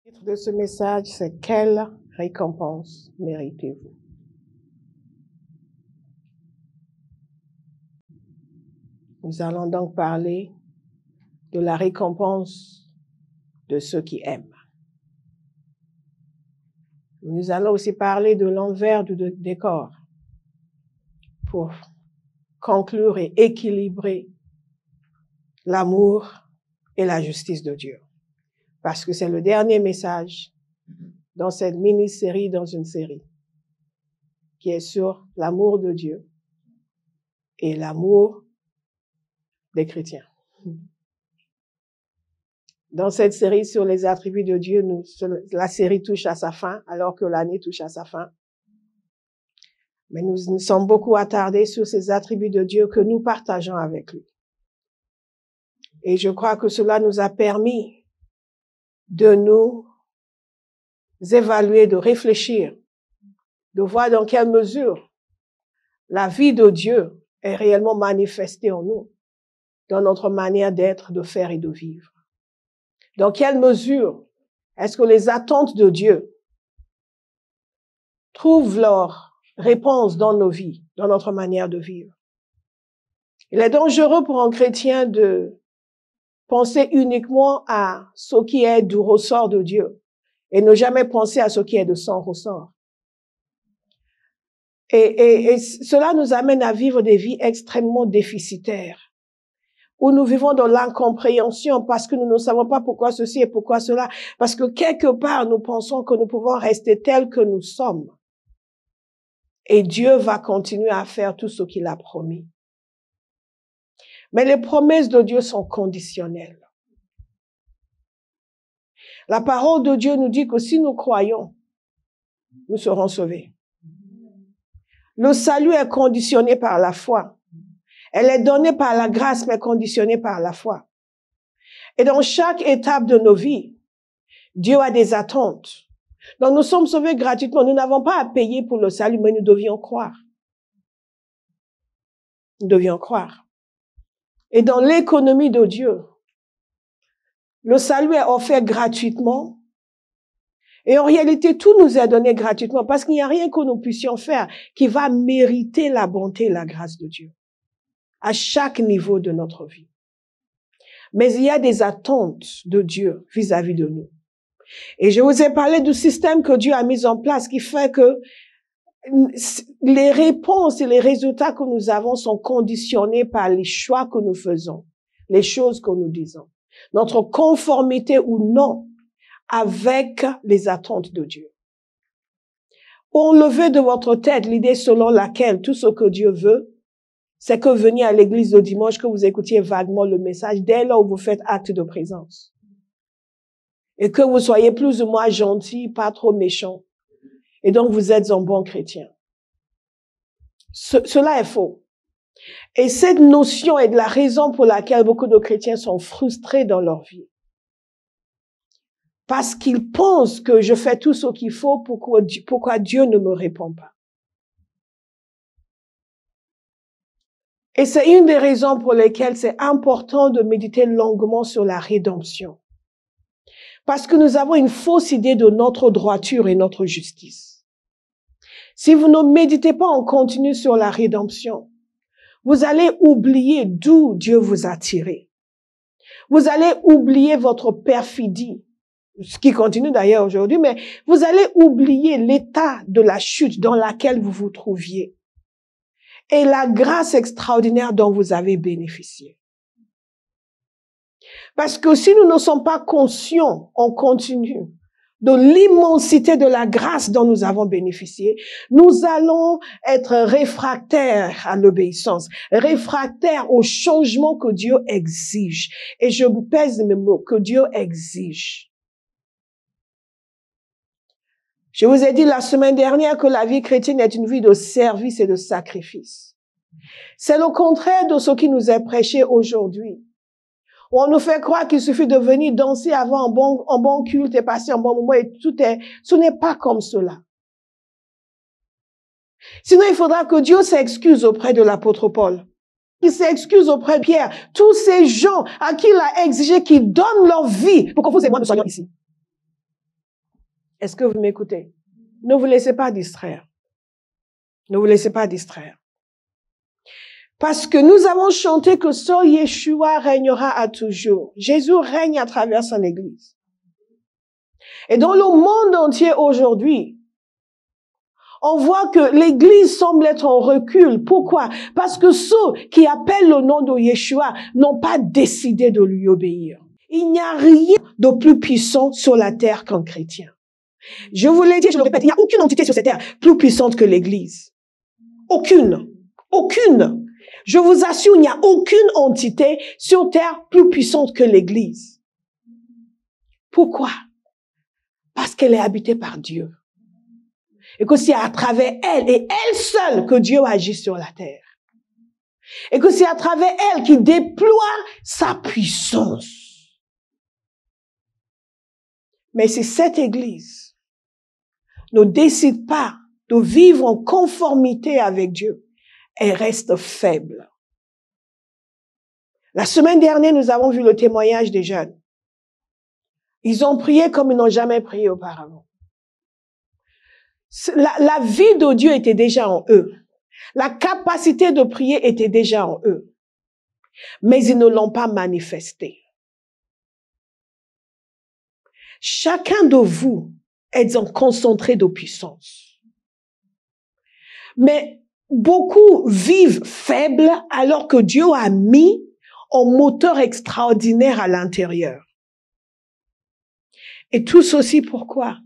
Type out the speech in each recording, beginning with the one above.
Le titre de ce message, c'est « Quelle récompense méritez-vous » ? Nous allons donc parler de la récompense de ceux qui aiment. Nous allons aussi parler de l'envers du décor pour conclure et équilibrer l'amour et la justice de Dieu. Parce que c'est le dernier message dans cette mini-série, dans une série, qui est sur l'amour de Dieu et l'amour des chrétiens. Dans cette série sur les attributs de Dieu, la série touche à sa fin, alors que l'année touche à sa fin. Mais nous nous sommes beaucoup attardés sur ces attributs de Dieu que nous partageons avec lui. Et je crois que cela nous a permis de nous évaluer, de réfléchir, de voir dans quelle mesure la vie de Dieu est réellement manifestée en nous, dans notre manière d'être, de faire et de vivre. Dans quelle mesure est-ce que les attentes de Dieu trouvent leur réponse dans nos vies, dans notre manière de vivre? Il est dangereux pour un chrétien de penser uniquement à ce qui est du ressort de Dieu et ne jamais penser à ce qui est de son ressort. Et cela nous amène à vivre des vies extrêmement déficitaires, où nous vivons dans l'incompréhension parce que nous ne savons pas pourquoi ceci et pourquoi cela, parce que quelque part nous pensons que nous pouvons rester tels que nous sommes. Et Dieu va continuer à faire tout ce qu'il a promis. Mais les promesses de Dieu sont conditionnelles. La parole de Dieu nous dit que si nous croyons, nous serons sauvés. Le salut est conditionné par la foi. Elle est donnée par la grâce, mais conditionnée par la foi. Et dans chaque étape de nos vies, Dieu a des attentes. Donc nous sommes sauvés gratuitement. Nous n'avons pas à payer pour le salut, mais nous devions croire. Nous devions croire. Et dans l'économie de Dieu, le salut est offert gratuitement. Et en réalité, tout nous est donné gratuitement parce qu'il n'y a rien que nous puissions faire qui va mériter la bonté et la grâce de Dieu à chaque niveau de notre vie. Mais il y a des attentes de Dieu vis-à-vis de nous. Et je vous ai parlé du système que Dieu a mis en place qui fait que les réponses et les résultats que nous avons sont conditionnés par les choix que nous faisons, les choses que nous disons, notre conformité ou non avec les attentes de Dieu. Enlevez de votre tête l'idée selon laquelle tout ce que Dieu veut, c'est que veniez à l'église le dimanche, que vous écoutiez vaguement le message dès lors où vous faites acte de présence. Et que vous soyez plus ou moins gentil, pas trop méchant. Et donc vous êtes un bon chrétien. Cela est faux. Et cette notion est de la raison pour laquelle beaucoup de chrétiens sont frustrés dans leur vie. Parce qu'ils pensent que je fais tout ce qu'il faut, pourquoi Dieu ne me répond pas. Et c'est une des raisons pour lesquelles c'est important de méditer longuement sur la rédemption. Parce que nous avons une fausse idée de notre droiture et notre justice. Si vous ne méditez pas en continu sur la rédemption, vous allez oublier d'où Dieu vous a tiré. Vous allez oublier votre perfidie, ce qui continue d'ailleurs aujourd'hui, mais vous allez oublier l'état de la chute dans laquelle vous vous trouviez et la grâce extraordinaire dont vous avez bénéficié. Parce que si nous ne sommes pas conscients en continu de l'immensité de la grâce dont nous avons bénéficié, nous allons être réfractaires à l'obéissance, réfractaires au changement que Dieu exige. Et je pèse mes mots, que Dieu exige. Je vous ai dit la semaine dernière que la vie chrétienne est une vie de service et de sacrifice. C'est le contraire de ce qui nous est prêché aujourd'hui. On nous fait croire qu'il suffit de venir danser avant un bon culte et passer un bon moment et ce n'est pas comme cela. Sinon, il faudra que Dieu s'excuse auprès de l'apôtre Paul. Qu'il s'excuse auprès de Pierre. Tous ces gens à qui il a exigé qu'ils donnent leur vie pour que vous et moi nous soyons ici. Est-ce que vous m'écoutez? Ne vous laissez pas distraire. Ne vous laissez pas distraire. Parce que nous avons chanté que seul Yeshua régnera à toujours. Jésus règne à travers son Église. Et dans le monde entier aujourd'hui, on voit que l'Église semble être en recul. Pourquoi? Parce que ceux qui appellent le nom de Yeshua n'ont pas décidé de lui obéir. Il n'y a rien de plus puissant sur la terre qu'un chrétien. Je vous l'ai dit, je le répète, il n'y a aucune entité sur cette terre plus puissante que l'Église. Aucune. Aucune. Je vous assure, il n'y a aucune entité sur terre plus puissante que l'Église. Pourquoi? Parce qu'elle est habitée par Dieu. Et que c'est à travers elle et elle seule que Dieu agit sur la terre. Et que c'est à travers elle qu'il déploie sa puissance. Mais si cette Église ne décide pas de vivre en conformité avec Dieu, elle reste faible. La semaine dernière, nous avons vu le témoignage des jeunes. Ils ont prié comme ils n'ont jamais prié auparavant. La vie de Dieu était déjà en eux. La capacité de prier était déjà en eux. Mais ils ne l'ont pas manifesté. Chacun de vous est en concentré de puissance. Mais beaucoup vivent faibles alors que Dieu a mis un moteur extraordinaire à l'intérieur. Et tout ceci pourquoi?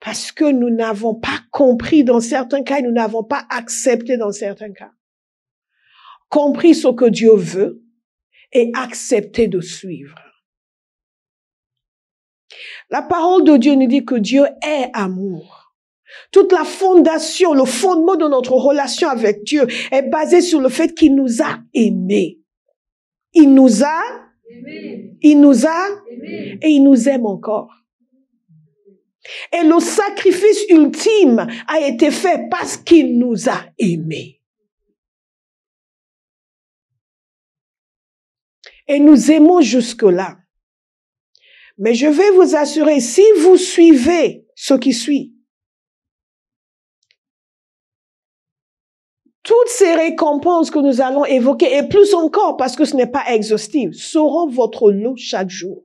Parce que nous n'avons pas compris dans certains cas, nous n'avons pas accepté dans certains cas. Compris ce que Dieu veut et accepté de suivre. La parole de Dieu nous dit que Dieu est amour. Toute la fondation, le fondement de notre relation avec Dieu est basé sur le fait qu'il nous a aimés. Il nous a aimés. Il nous a aimés. Et il nous aime encore. Et le sacrifice ultime a été fait parce qu'il nous a aimés. Et nous aimons jusque-là. Mais je vais vous assurer, si vous suivez ce qui suit, toutes ces récompenses que nous allons évoquer, et plus encore parce que ce n'est pas exhaustif, seront votre lot chaque jour.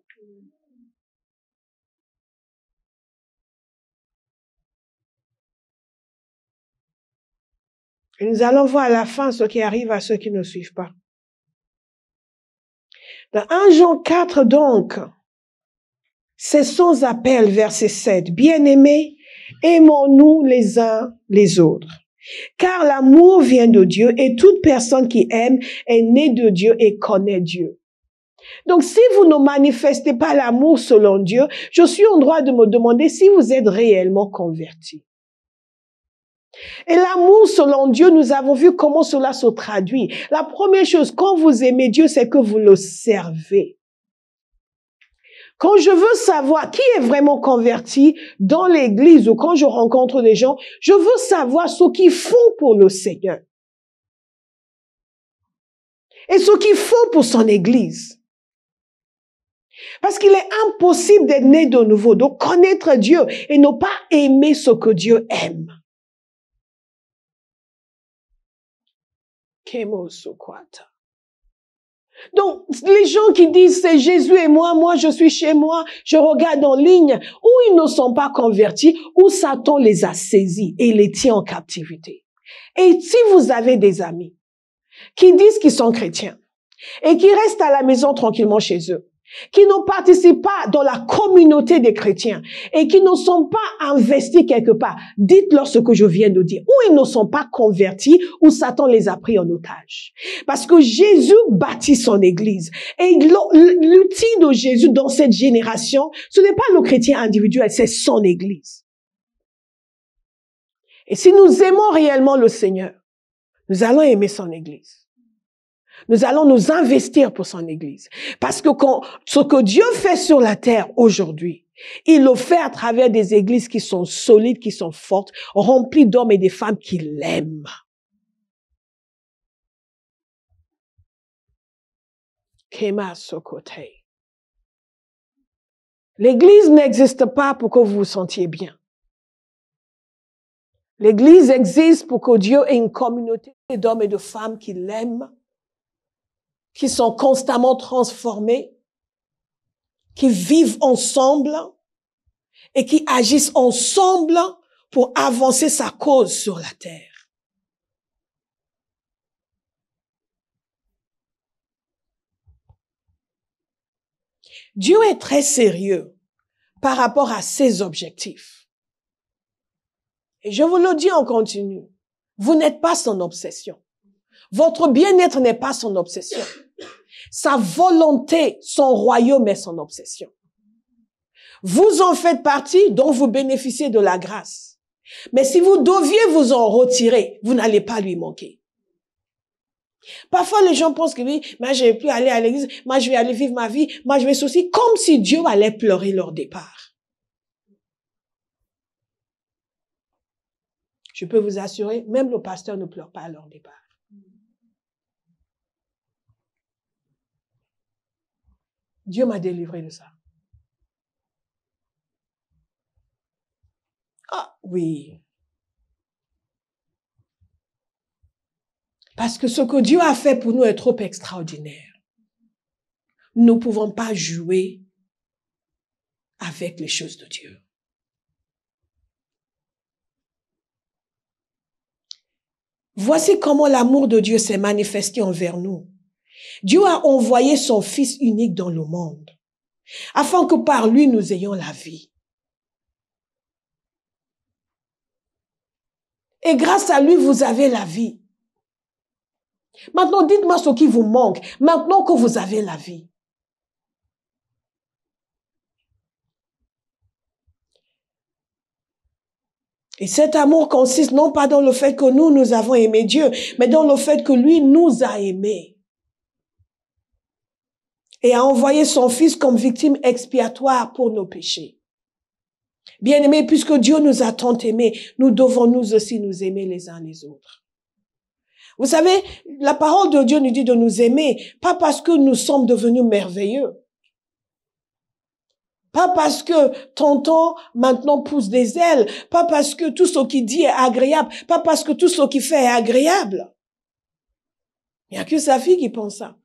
Et nous allons voir à la fin ce qui arrive à ceux qui ne suivent pas. Dans 1 Jean 4, donc, c'est sans appel, verset 7. Bien-aimés, aimons-nous les uns les autres. Car l'amour vient de Dieu et toute personne qui aime est née de Dieu et connaît Dieu. Donc, si vous ne manifestez pas l'amour selon Dieu, je suis en droit de me demander si vous êtes réellement convertis. Et l'amour selon Dieu, nous avons vu comment cela se traduit. La première chose, quand vous aimez Dieu, c'est que vous le servez. Quand je veux savoir qui est vraiment converti dans l'église ou quand je rencontre des gens, je veux savoir ce qu'ils font pour le Seigneur. Et ce qu'ils font pour son église. Parce qu'il est impossible d'être né de nouveau, de connaître Dieu et ne pas aimer ce que Dieu aime. Donc, les gens qui disent c'est Jésus et moi je suis chez moi, je regarde en ligne, ou ils ne sont pas convertis, ou Satan les a saisis et les tient en captivité. Et si vous avez des amis qui disent qu'ils sont chrétiens et qui restent à la maison tranquillement chez eux, qui ne participent pas dans la communauté des chrétiens et qui ne sont pas investis quelque part, dites-leur ce que je viens de dire. Ou ils ne sont pas convertis, ou Satan les a pris en otage. Parce que Jésus bâtit son église. Et l'outil de Jésus dans cette génération, ce n'est pas le chrétien individuel, c'est son église. Et si nous aimons réellement le Seigneur, nous allons aimer son église. Nous allons nous investir pour son église. Parce que ce que Dieu fait sur la terre aujourd'hui, il le fait à travers des églises qui sont solides, qui sont fortes, remplies d'hommes et de femmes qui l'aiment. Kema Sokote. L'église n'existe pas pour que vous vous sentiez bien. L'Église existe pour que Dieu ait une communauté d'hommes et de femmes qui l'aiment, qui sont constamment transformés, qui vivent ensemble et qui agissent ensemble pour avancer sa cause sur la terre. Dieu est très sérieux par rapport à ses objectifs. Et je vous le dis en continu, vous n'êtes pas son obsession. Votre bien-être n'est pas son obsession. Sa volonté, son royaume est son obsession. Vous en faites partie, donc vous bénéficiez de la grâce. Mais si vous deviez vous en retirer, vous n'allez pas lui manquer. Parfois, les gens pensent que oui, moi, je vais plus aller à l'église, moi, je vais aller vivre ma vie, moi, je vais ceci, comme si Dieu allait pleurer leur départ. Je peux vous assurer, même le pasteur ne pleure pas à leur départ. Dieu m'a délivré de ça. Ah, oui. Parce que ce que Dieu a fait pour nous est trop extraordinaire. Nous ne pouvons pas jouer avec les choses de Dieu. Voici comment l'amour de Dieu s'est manifesté envers nous. Dieu a envoyé son Fils unique dans le monde, afin que par lui nous ayons la vie. Et grâce à lui, vous avez la vie. Maintenant, dites-moi ce qui vous manque, maintenant que vous avez la vie. Et cet amour consiste non pas dans le fait que nous avons aimé Dieu, mais dans le fait que lui nous a aimés. Et a envoyé son Fils comme victime expiatoire pour nos péchés. Bien-aimés, puisque Dieu nous a tant aimés, nous devons nous aussi nous aimer les uns les autres. Vous savez, la parole de Dieu nous dit de nous aimer, pas parce que nous sommes devenus merveilleux. Pas parce que tonton maintenant pousse des ailes, pas parce que tout ce qu'il dit est agréable, pas parce que tout ce qu'il fait est agréable. Il n'y a que sa fille qui pense ça.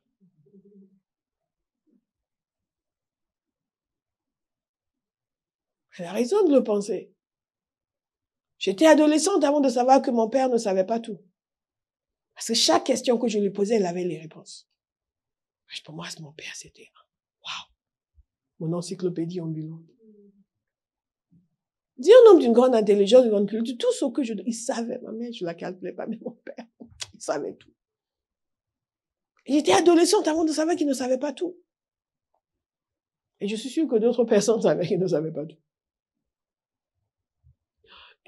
Elle a raison de le penser. J'étais adolescente avant de savoir que mon père ne savait pas tout. Parce que chaque question que je lui posais, elle avait les réponses. Pour moi, mon père, c'était waouh, mon encyclopédie ambulante. Dis un homme d'une grande intelligence, d'une grande culture, tout ce que il savait. Ma mère, je la calculais pas, mais mon père, il savait tout. J'étais adolescente avant de savoir qu'il ne savait pas tout. Et je suis sûre que d'autres personnes savaient qu'il ne savait pas tout.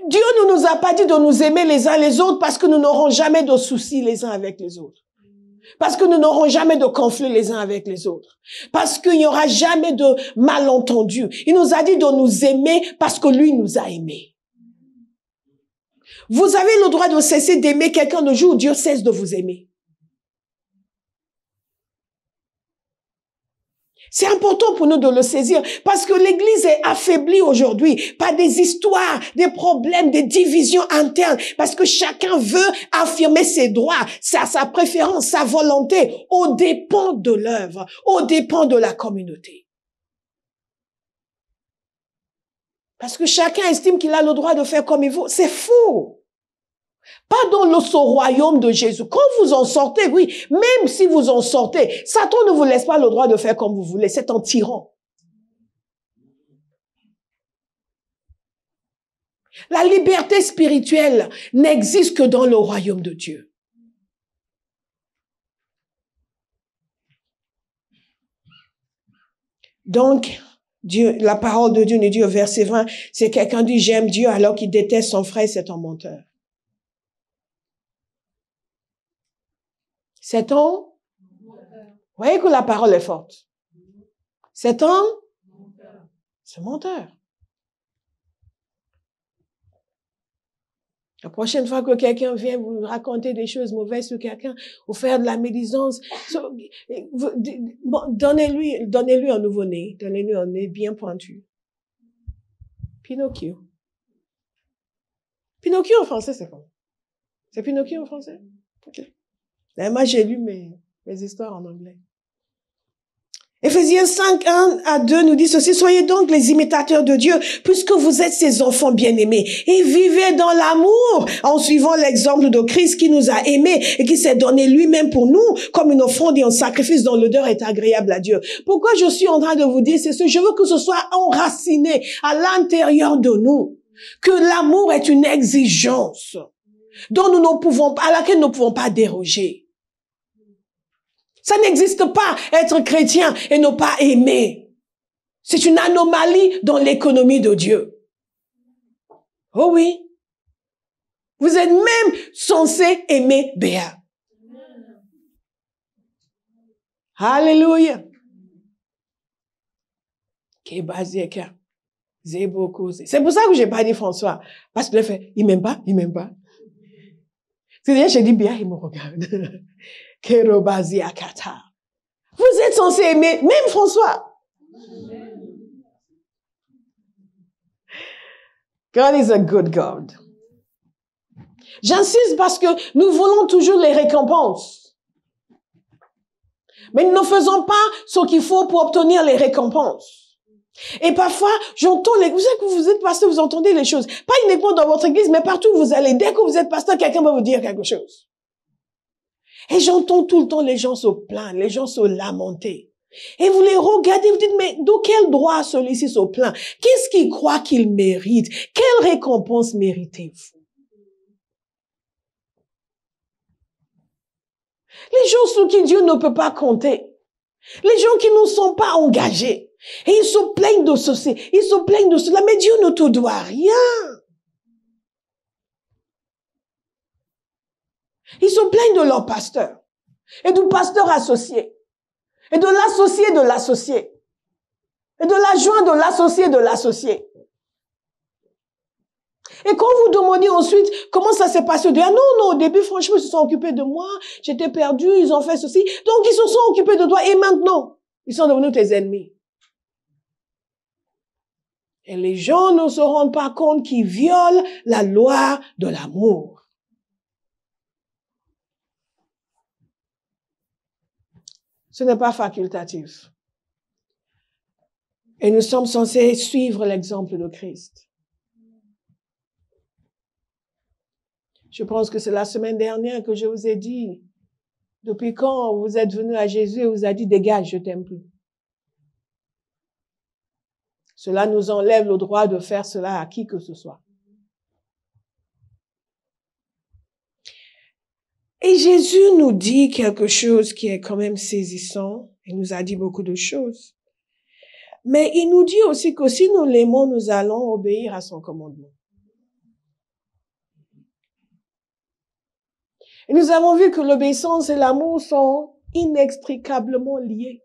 Dieu ne nous a pas dit de nous aimer les uns les autres parce que nous n'aurons jamais de soucis les uns avec les autres. Parce que nous n'aurons jamais de conflits les uns avec les autres. Parce qu'il n'y aura jamais de malentendus. Il nous a dit de nous aimer parce que lui nous a aimés. Vous avez le droit de cesser d'aimer quelqu'un le jour où Dieu cesse de vous aimer. C'est important pour nous de le saisir parce que l'Église est affaiblie aujourd'hui par des histoires, des problèmes, des divisions internes parce que chacun veut affirmer ses droits, sa préférence, sa volonté aux dépens de l'œuvre, aux dépens de la communauté. Parce que chacun estime qu'il a le droit de faire comme il veut. C'est faux. Pas dans ce royaume de Jésus. Quand vous en sortez, oui, même si vous en sortez, Satan ne vous laisse pas le droit de faire comme vous voulez. C'est un tyran. La liberté spirituelle n'existe que dans le royaume de Dieu. Donc, Dieu, la parole de Dieu nous dit au verset 20, c'est quelqu'un dit j'aime Dieu alors qu'il déteste son frère, c'est un menteur. C'est un, vous voyez que la parole est forte. C'est un, c'est menteur. La prochaine fois que quelqu'un vient vous raconter des choses mauvaises sur quelqu'un, ou faire de la médisance, donnez-lui un nouveau-né, donnez-lui un nez bien pointu. Pinocchio Pinocchio en français, c'est quoi? C'est Pinocchio en français? Ok. Et moi, j'ai lu mes histoires en anglais. Éphésiens 5, 1 à 2 nous dit ceci: soyez donc les imitateurs de Dieu, puisque vous êtes ses enfants bien-aimés, et vivez dans l'amour, en suivant l'exemple de Christ qui nous a aimés et qui s'est donné lui-même pour nous, comme une offrande et un sacrifice dont l'odeur est agréable à Dieu. Pourquoi je suis en train de vous dire, c'est ce, je veux que ce soit enraciné à l'intérieur de nous, que l'amour est une exigence dont nous ne pouvons pas, à laquelle nous ne pouvons pas déroger. Ça n'existe pas, être chrétien et ne pas aimer. C'est une anomalie dans l'économie de Dieu. Oh oui. Vous êtes même censé aimer Béa. Alléluia. C'est pour ça que j'ai pas dit François. Parce qu'il a fait, il m'aime pas. C'est-à-dire, j'ai dit Béa, il me regarde. Vous êtes censé aimer même François. God is a good God. J'insiste parce que nous voulons toujours les récompenses. Mais nous ne faisons pas ce qu'il faut pour obtenir les récompenses. Et parfois, j'entends vous savez que vous êtes pasteur, vous entendez les choses. Pas uniquement dans votre église, mais partout où vous allez. Dès que vous êtes pasteur, quelqu'un va vous dire quelque chose. Et j'entends tout le temps les gens se plaindre, les gens se lamenter. Et vous les regardez, vous dites, mais de quel droit celui-ci se plaint? Qu'est-ce qu'il croit qu'il mérite? Quelle récompense méritez-vous? Les gens sur qui Dieu ne peut pas compter. Les gens qui ne sont pas engagés. Et ils se plaignent de ceci, ils se plaignent de cela, mais Dieu ne te doit rien. Ils se plaignent de leur pasteur et du pasteur associé et de l'associé de l'associé et de l'adjoint de l'associé de l'associé. Et quand vous demandez ensuite comment ça s'est passé, ah non, au début, franchement, ils se sont occupés de moi, j'étais perdu, ils ont fait ceci, donc ils se sont occupés de toi et maintenant, ils sont devenus tes ennemis. Et les gens ne se rendent pas compte qu'ils violent la loi de l'amour. Ce n'est pas facultatif. Et nous sommes censés suivre l'exemple de Christ. Je pense que c'est la semaine dernière que je vous ai dit, depuis quand vous êtes venu à Jésus et vous a dit, dégage, je t'aime plus. Cela nous enlève le droit de faire cela à qui que ce soit. Et Jésus nous dit quelque chose qui est quand même saisissant. Il nous a dit beaucoup de choses. Mais il nous dit aussi que si nous l'aimons, nous allons obéir à son commandement. Et nous avons vu que l'obéissance et l'amour sont inextricablement liés.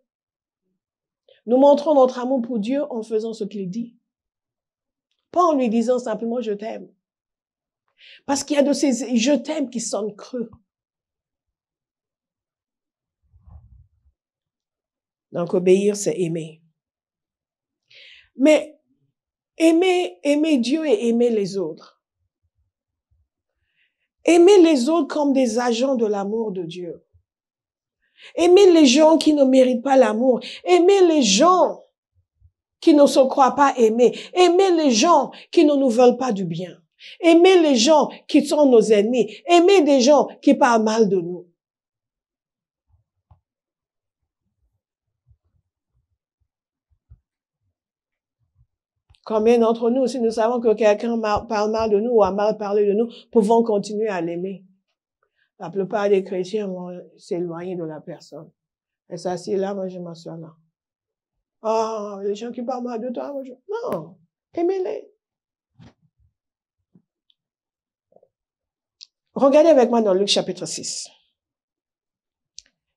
Nous montrons notre amour pour Dieu en faisant ce qu'il dit. Pas en lui disant simplement « je t'aime ». Parce qu'il y a de ces « je t'aime » qui sonnent creux. Donc, obéir, c'est aimer. Mais aimer Dieu et aimer les autres. Aimer les autres comme des agents de l'amour de Dieu. Aimer les gens qui ne méritent pas l'amour. Aimer les gens qui ne se croient pas aimés. Aimer les gens qui ne nous veulent pas du bien. Aimer les gens qui sont nos ennemis. Aimer des gens qui parlent mal de nous. Combien d'entre nous, si nous savons que quelqu'un parle mal de nous ou a mal parlé de nous, pouvons continuer à l'aimer? La plupart des chrétiens vont s'éloigner de la personne. Et ça, c'est là, moi, je m'assois là. Oh, les gens qui parlent mal de toi, moi, non, aimez-les. Regardez avec moi dans Luc chapitre 6.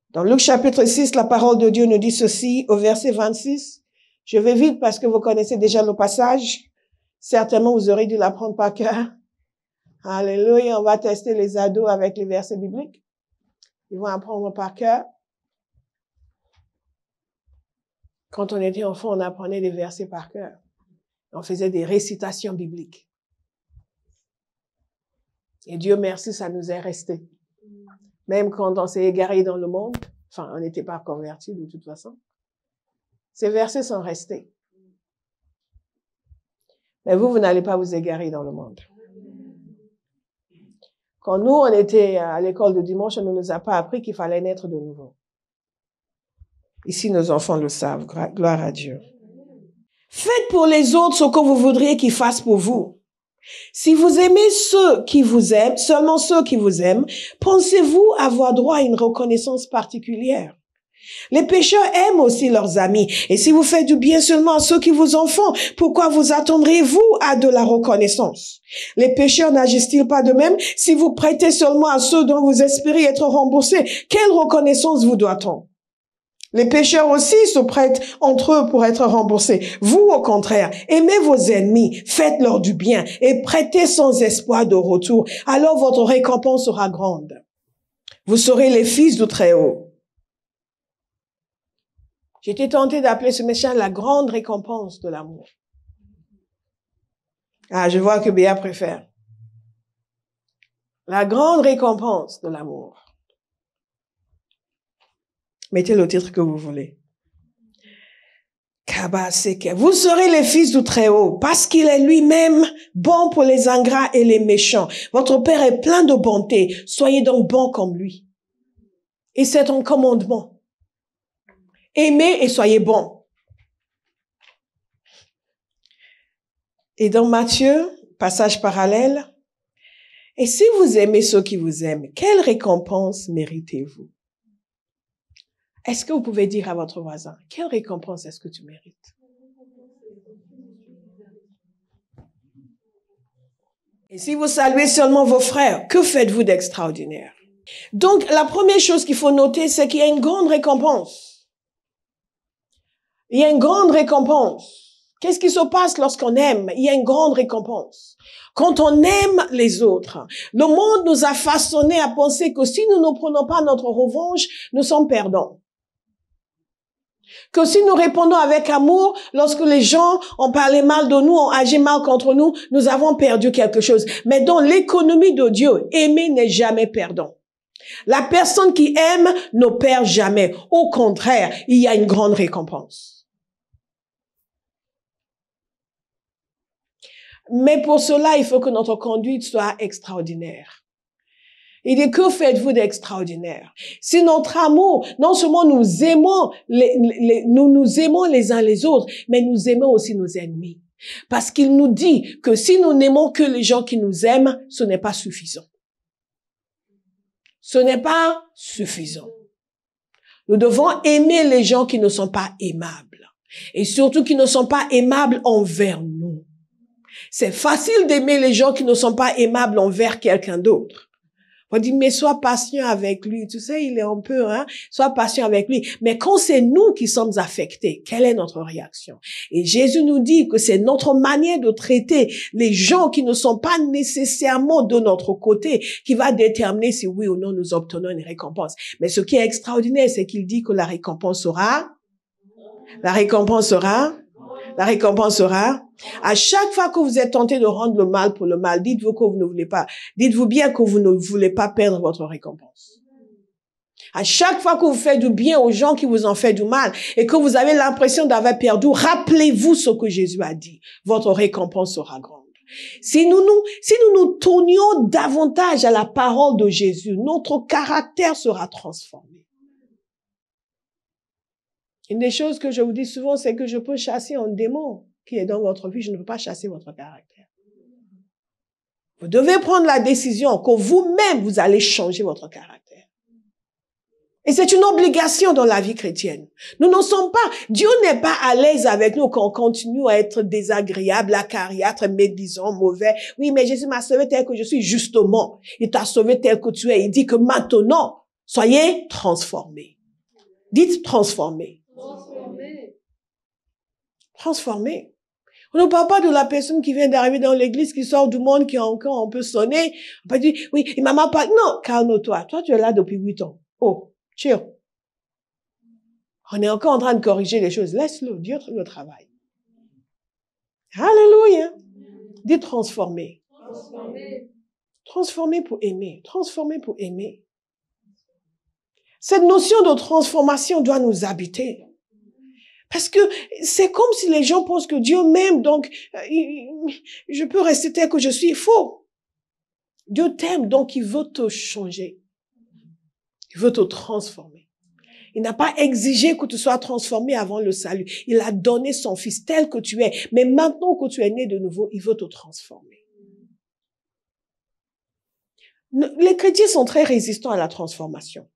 Dans Luc chapitre 6, la parole de Dieu nous dit ceci au verset 26. Je vais vite parce que vous connaissez déjà le passage. Certainement, vous aurez dû l'apprendre par cœur. Alléluia, on va tester les ados avec les versets bibliques. Ils vont apprendre par cœur. Quand on était enfant, on apprenait des versets par cœur. On faisait des récitations bibliques. Et Dieu merci, ça nous est resté. Même quand on s'est égaré dans le monde, enfin, on n'était pas convertis de toute façon. Ces versets sont restés. Mais vous n'allez pas vous égarer dans le monde. Quand nous, on était à l'école de dimanche, on ne nous a pas appris qu'il fallait naître de nouveau. Ici, nos enfants le savent. Gloire à Dieu. Faites pour les autres ce que vous voudriez qu'ils fassent pour vous. Si vous aimez ceux qui vous aiment, seulement ceux qui vous aiment, pensez-vous avoir droit à une reconnaissance particulière? Les pécheurs aiment aussi leurs amis. Et si vous faites du bien seulement à ceux qui vous en font, pourquoi vous attendriez-vous à de la reconnaissance? Les pécheurs n'agissent-ils pas de même? Si vous prêtez seulement à ceux dont vous espérez être remboursés, quelle reconnaissance vous doit-on? Les pécheurs aussi se prêtent entre eux pour être remboursés. Vous, au contraire, aimez vos ennemis, faites-leur du bien et prêtez sans espoir de retour. Alors votre récompense sera grande. Vous serez les fils du Très-Haut. J'étais tentée d'appeler ce message la grande récompense de l'amour. Ah, je vois que Béa préfère. La grande récompense de l'amour. Mettez le titre que vous voulez. Vous serez les fils du Très-Haut, parce qu'il est lui-même bon pour les ingrats et les méchants. Votre Père est plein de bonté. Soyez donc bons comme lui. Et c'est un commandement. Aimez et soyez bons. Et dans Matthieu, passage parallèle, et si vous aimez ceux qui vous aiment, quelle récompense méritez-vous? Est-ce que vous pouvez dire à votre voisin, quelle récompense est-ce que tu mérites? Et si vous saluez seulement vos frères, que faites-vous d'extraordinaire? Donc, la première chose qu'il faut noter, c'est qu'il y a une grande récompense. Il y a une grande récompense. Qu'est-ce qui se passe lorsqu'on aime? Il y a une grande récompense. Quand on aime les autres, le monde nous a façonné à penser que si nous ne prenons pas notre revanche, nous sommes perdants. Que si nous répondons avec amour, lorsque les gens ont parlé mal de nous, ont agi mal contre nous, nous avons perdu quelque chose. Mais dans l'économie de Dieu, aimer n'est jamais perdant. La personne qui aime ne perd jamais. Au contraire, il y a une grande récompense. Mais pour cela, il faut que notre conduite soit extraordinaire. Il dit, que faites-vous d'extraordinaire? Si notre amour, non seulement nous aimons nous aimons les uns les autres, mais nous aimons aussi nos ennemis. Parce qu'il nous dit que si nous n'aimons que les gens qui nous aiment, ce n'est pas suffisant. Ce n'est pas suffisant. Nous devons aimer les gens qui ne sont pas aimables. Et surtout qui ne sont pas aimables envers nous. C'est facile d'aimer les gens qui ne sont pas aimables envers quelqu'un d'autre. On dit, mais sois patient avec lui. Tu sais, il est un peu, sois patient avec lui. Mais quand c'est nous qui sommes affectés, quelle est notre réaction? Et Jésus nous dit que c'est notre manière de traiter les gens qui ne sont pas nécessairement de notre côté qui va déterminer si oui ou non nous obtenons une récompense. Mais ce qui est extraordinaire, c'est qu'il dit que la récompense sera, à chaque fois que vous êtes tenté de rendre le mal pour le mal, dites-vous que vous ne voulez pas, dites-vous bien que vous ne voulez pas perdre votre récompense. À chaque fois que vous faites du bien aux gens qui vous ont fait du mal et que vous avez l'impression d'avoir perdu, rappelez-vous ce que Jésus a dit. Votre récompense sera grande. Si nous nous tournions davantage à la parole de Jésus, notre caractère sera transformé. Une des choses que je vous dis souvent, c'est que je peux chasser un démon qui est dans votre vie, je ne peux pas chasser votre caractère. Vous devez prendre la décision que vous-même, vous allez changer votre caractère. Et c'est une obligation dans la vie chrétienne. Nous n'en sommes pas, Dieu n'est pas à l'aise avec nous quand on continue à être désagréable, acariâtre, médisant, mauvais. Oui, mais Jésus m'a sauvé tel que je suis, justement. Il t'a sauvé tel que tu es. Il dit que maintenant, soyez transformés. Dites transformés. Transformé. On ne parle pas de la personne qui vient d'arriver dans l'église, qui sort du monde, qui a encore un peu sonné. On peut dire, oui, il m'a pas... Non, calme-toi. Toi, tu es là depuis 8 ans. Oh, chill. On est encore en train de corriger les choses. Laisse-le. Dieu le travail. Alléluia. Dis transformé. Transformer pour aimer. Transformer pour aimer. Cette notion de transformation doit nous habiter. Parce que c'est comme si les gens pensent que Dieu m'aime, donc je peux rester tel que je suis. Faux. Dieu t'aime, donc il veut te changer. Il veut te transformer. Il n'a pas exigé que tu sois transformé avant le salut. Il a donné son fils tel que tu es. Mais maintenant que tu es né de nouveau, il veut te transformer. Les chrétiens sont très résistants à la transformation.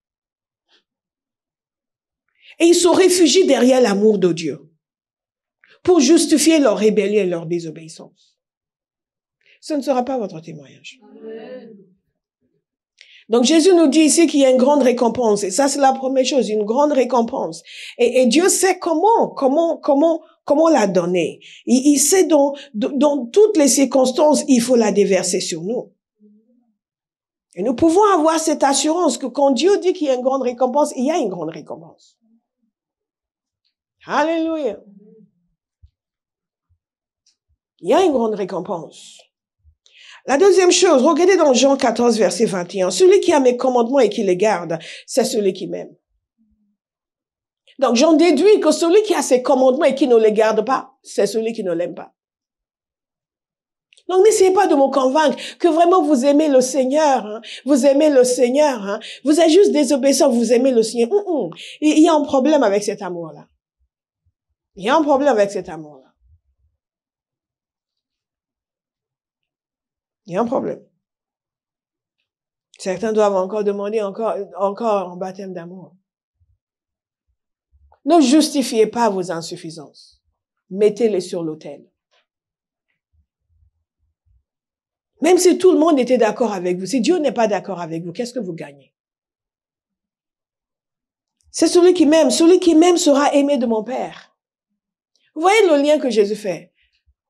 Et ils se réfugient derrière l'amour de Dieu pour justifier leur rébellion et leur désobéissance. Ce ne sera pas votre témoignage. Amen. Donc Jésus nous dit ici qu'il y a une grande récompense. Et ça, c'est la première chose, une grande récompense. Et Dieu sait comment la donner. Il sait dans toutes les circonstances, il faut la déverser sur nous. Et nous pouvons avoir cette assurance que quand Dieu dit qu'il y a une grande récompense, il y a une grande récompense. Alléluia. Il y a une grande récompense. La deuxième chose, regardez dans Jean 14, verset 21. Celui qui a mes commandements et qui les garde, c'est celui qui m'aime. Donc, j'en déduis que celui qui a ses commandements et qui ne les garde pas, c'est celui qui ne l'aime pas. Donc, n'essayez pas de me convaincre que vraiment vous aimez le Seigneur. Hein. Vous aimez le Seigneur. Hein. Vous êtes juste désobéissant, vous aimez le Seigneur. Il y a un problème avec cet amour-là. Il y a un problème avec cet amour-là. Il y a un problème. Certains doivent encore demander encore un baptême d'amour. Ne justifiez pas vos insuffisances. Mettez-les sur l'autel. Même si tout le monde était d'accord avec vous, si Dieu n'est pas d'accord avec vous, qu'est-ce que vous gagnez? C'est celui qui m'aime. Celui qui m'aime sera aimé de mon Père. Vous voyez le lien que Jésus fait?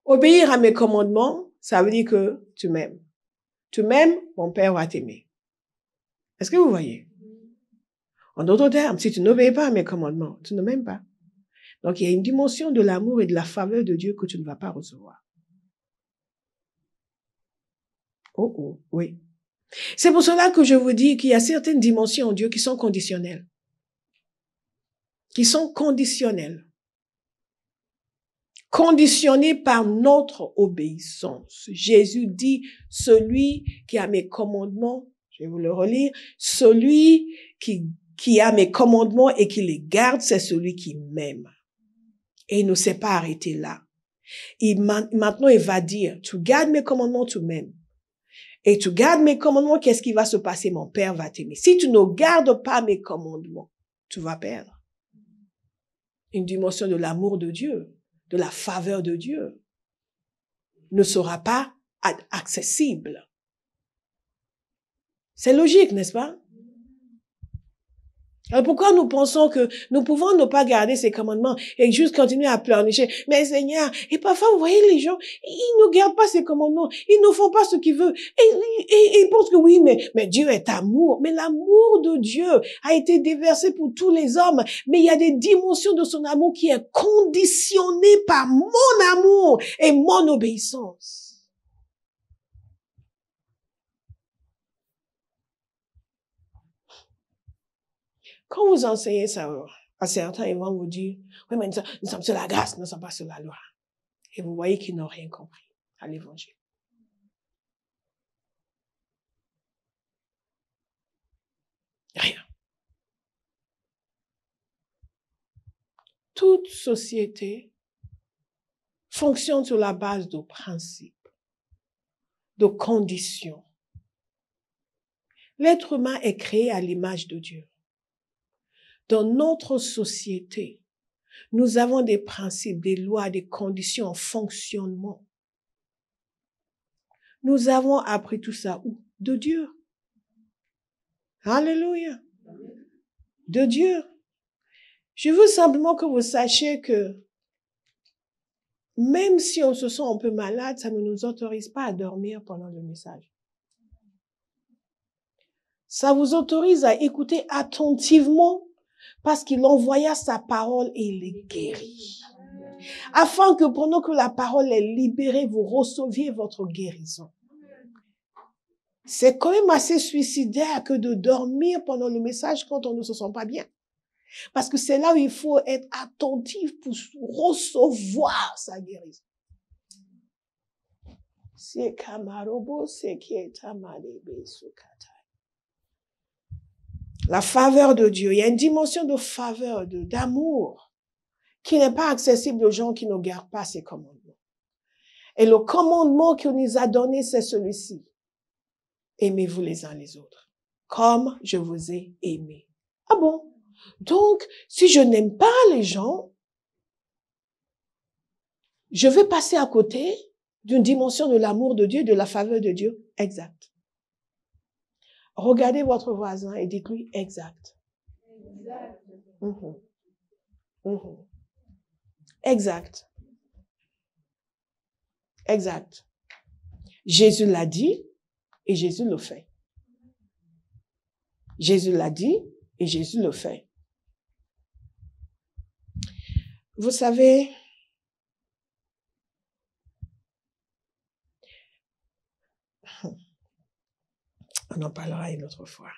Obéir à mes commandements, ça veut dire que tu m'aimes. Tu m'aimes, mon Père va t'aimer. Est-ce que vous voyez? En d'autres termes, si tu n'obéis pas à mes commandements, tu ne m'aimes pas. Donc, il y a une dimension de l'amour et de la faveur de Dieu que tu ne vas pas recevoir. Oh, oui. C'est pour cela que je vous dis qu'il y a certaines dimensions en Dieu qui sont conditionnelles. Qui sont conditionnelles. Conditionnées par notre obéissance. Jésus dit, celui qui a mes commandements, je vais vous le relire, celui qui a mes commandements et qui les garde, c'est celui qui m'aime. Et il ne s'est pas arrêté là. Maintenant, il va dire, tu gardes mes commandements, tu m'aimes. Et tu gardes mes commandements, qu'est-ce qui va se passer? Mon Père va t'aimer. Si tu ne gardes pas mes commandements, tu vas perdre. Une dimension de l'amour de Dieu, de la faveur de Dieu, ne sera pas accessible. C'est logique, n'est-ce pas? Alors pourquoi nous pensons que nous pouvons ne pas garder ces commandements et juste continuer à pleurnicher? Mais Seigneur, et parfois vous voyez les gens, ils ne gardent pas ces commandements, ils ne font pas ce qu'ils veulent. Et ils pensent que oui, mais Dieu est amour. Mais l'amour de Dieu a été déversé pour tous les hommes. Mais il y a des dimensions de son amour qui est conditionné par mon amour et mon obéissance. Quand vous enseignez ça à certains, ils vont vous dire, oui, mais nous sommes sur la grâce, nous ne sommes pas sur la loi. Et vous voyez qu'ils n'ont rien compris à l'évangile. Rien. Toute société fonctionne sur la base de principes, de conditions. L'être humain est créé à l'image de Dieu. Dans notre société, nous avons des principes, des lois, des conditions en fonctionnement. Nous avons appris tout ça où? De Dieu. Alléluia. De Dieu. Je veux simplement que vous sachiez que même si on se sent un peu malade, ça ne nous autorise pas à dormir pendant le message. Ça vous autorise à écouter attentivement parce qu'il envoya sa parole et il les guérit. Afin que pendant que la parole est libérée, vous receviez votre guérison. C'est quand même assez suicidaire que de dormir pendant le message quand on ne se sent pas bien. Parce que c'est là où il faut être attentif pour recevoir sa guérison. La faveur de Dieu, il y a une dimension de faveur, d'amour, qui n'est pas accessible aux gens qui ne gardent pas ses commandements. Et le commandement qu'il nous a donné, c'est celui-ci. Aimez-vous les uns les autres, comme je vous ai aimé. Ah bon? Donc, si je n'aime pas les gens, je vais passer à côté d'une dimension de l'amour de Dieu, de la faveur de Dieu. Exact. Regardez votre voisin et dites-lui exact. Exact. Exact. Exact. Jésus l'a dit et Jésus le fait. Jésus l'a dit et Jésus le fait. Vous savez, on en parlera une autre fois.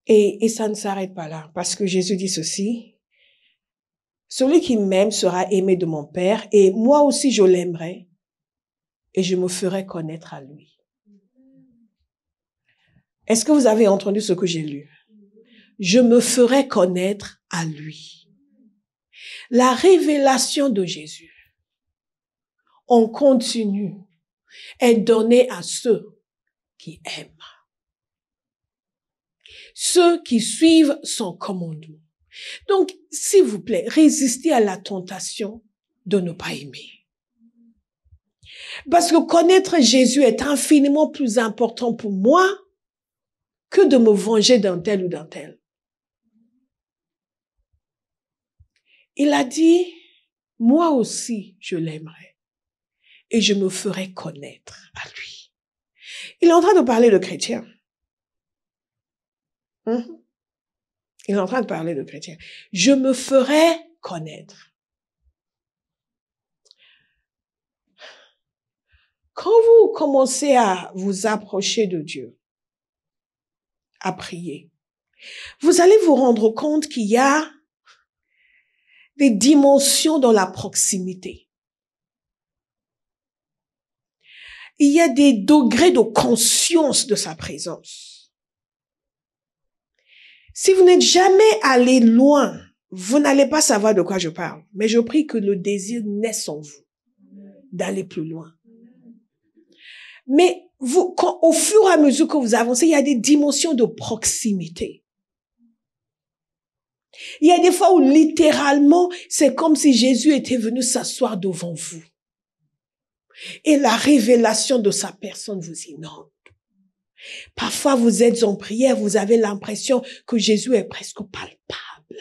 Et ça ne s'arrête pas là, parce que Jésus dit ceci: celui qui m'aime sera aimé de mon Père, et moi aussi je l'aimerai, et je me ferai connaître à lui. Est-ce que vous avez entendu ce que j'ai lu? Je me ferai connaître à lui. La révélation de Jésus, en continu, est donnée à ceux qui aiment. Ceux qui suivent son commandement. Donc, s'il vous plaît, résistez à la tentation de ne pas aimer. Parce que connaître Jésus est infiniment plus important pour moi que de me venger d'un tel ou d'un tel. Il a dit, moi aussi, je l'aimerai et je me ferai connaître à lui. Il est en train de parler de chrétiens. Il est en train de parler de chrétiens. Je me ferai connaître. Quand vous commencez à vous approcher de Dieu, à prier, vous allez vous rendre compte qu'il y a des dimensions dans la proximité. Il y a des degrés de conscience de sa présence. Si vous n'êtes jamais allé loin, vous n'allez pas savoir de quoi je parle. Mais je prie que le désir naisse en vous d'aller plus loin. Mais au fur et à mesure que vous avancez, il y a des dimensions de proximité. Il y a des fois où littéralement, c'est comme si Jésus était venu s'asseoir devant vous. Et la révélation de sa personne vous inonde. Parfois, vous êtes en prière, vous avez l'impression que Jésus est presque palpable.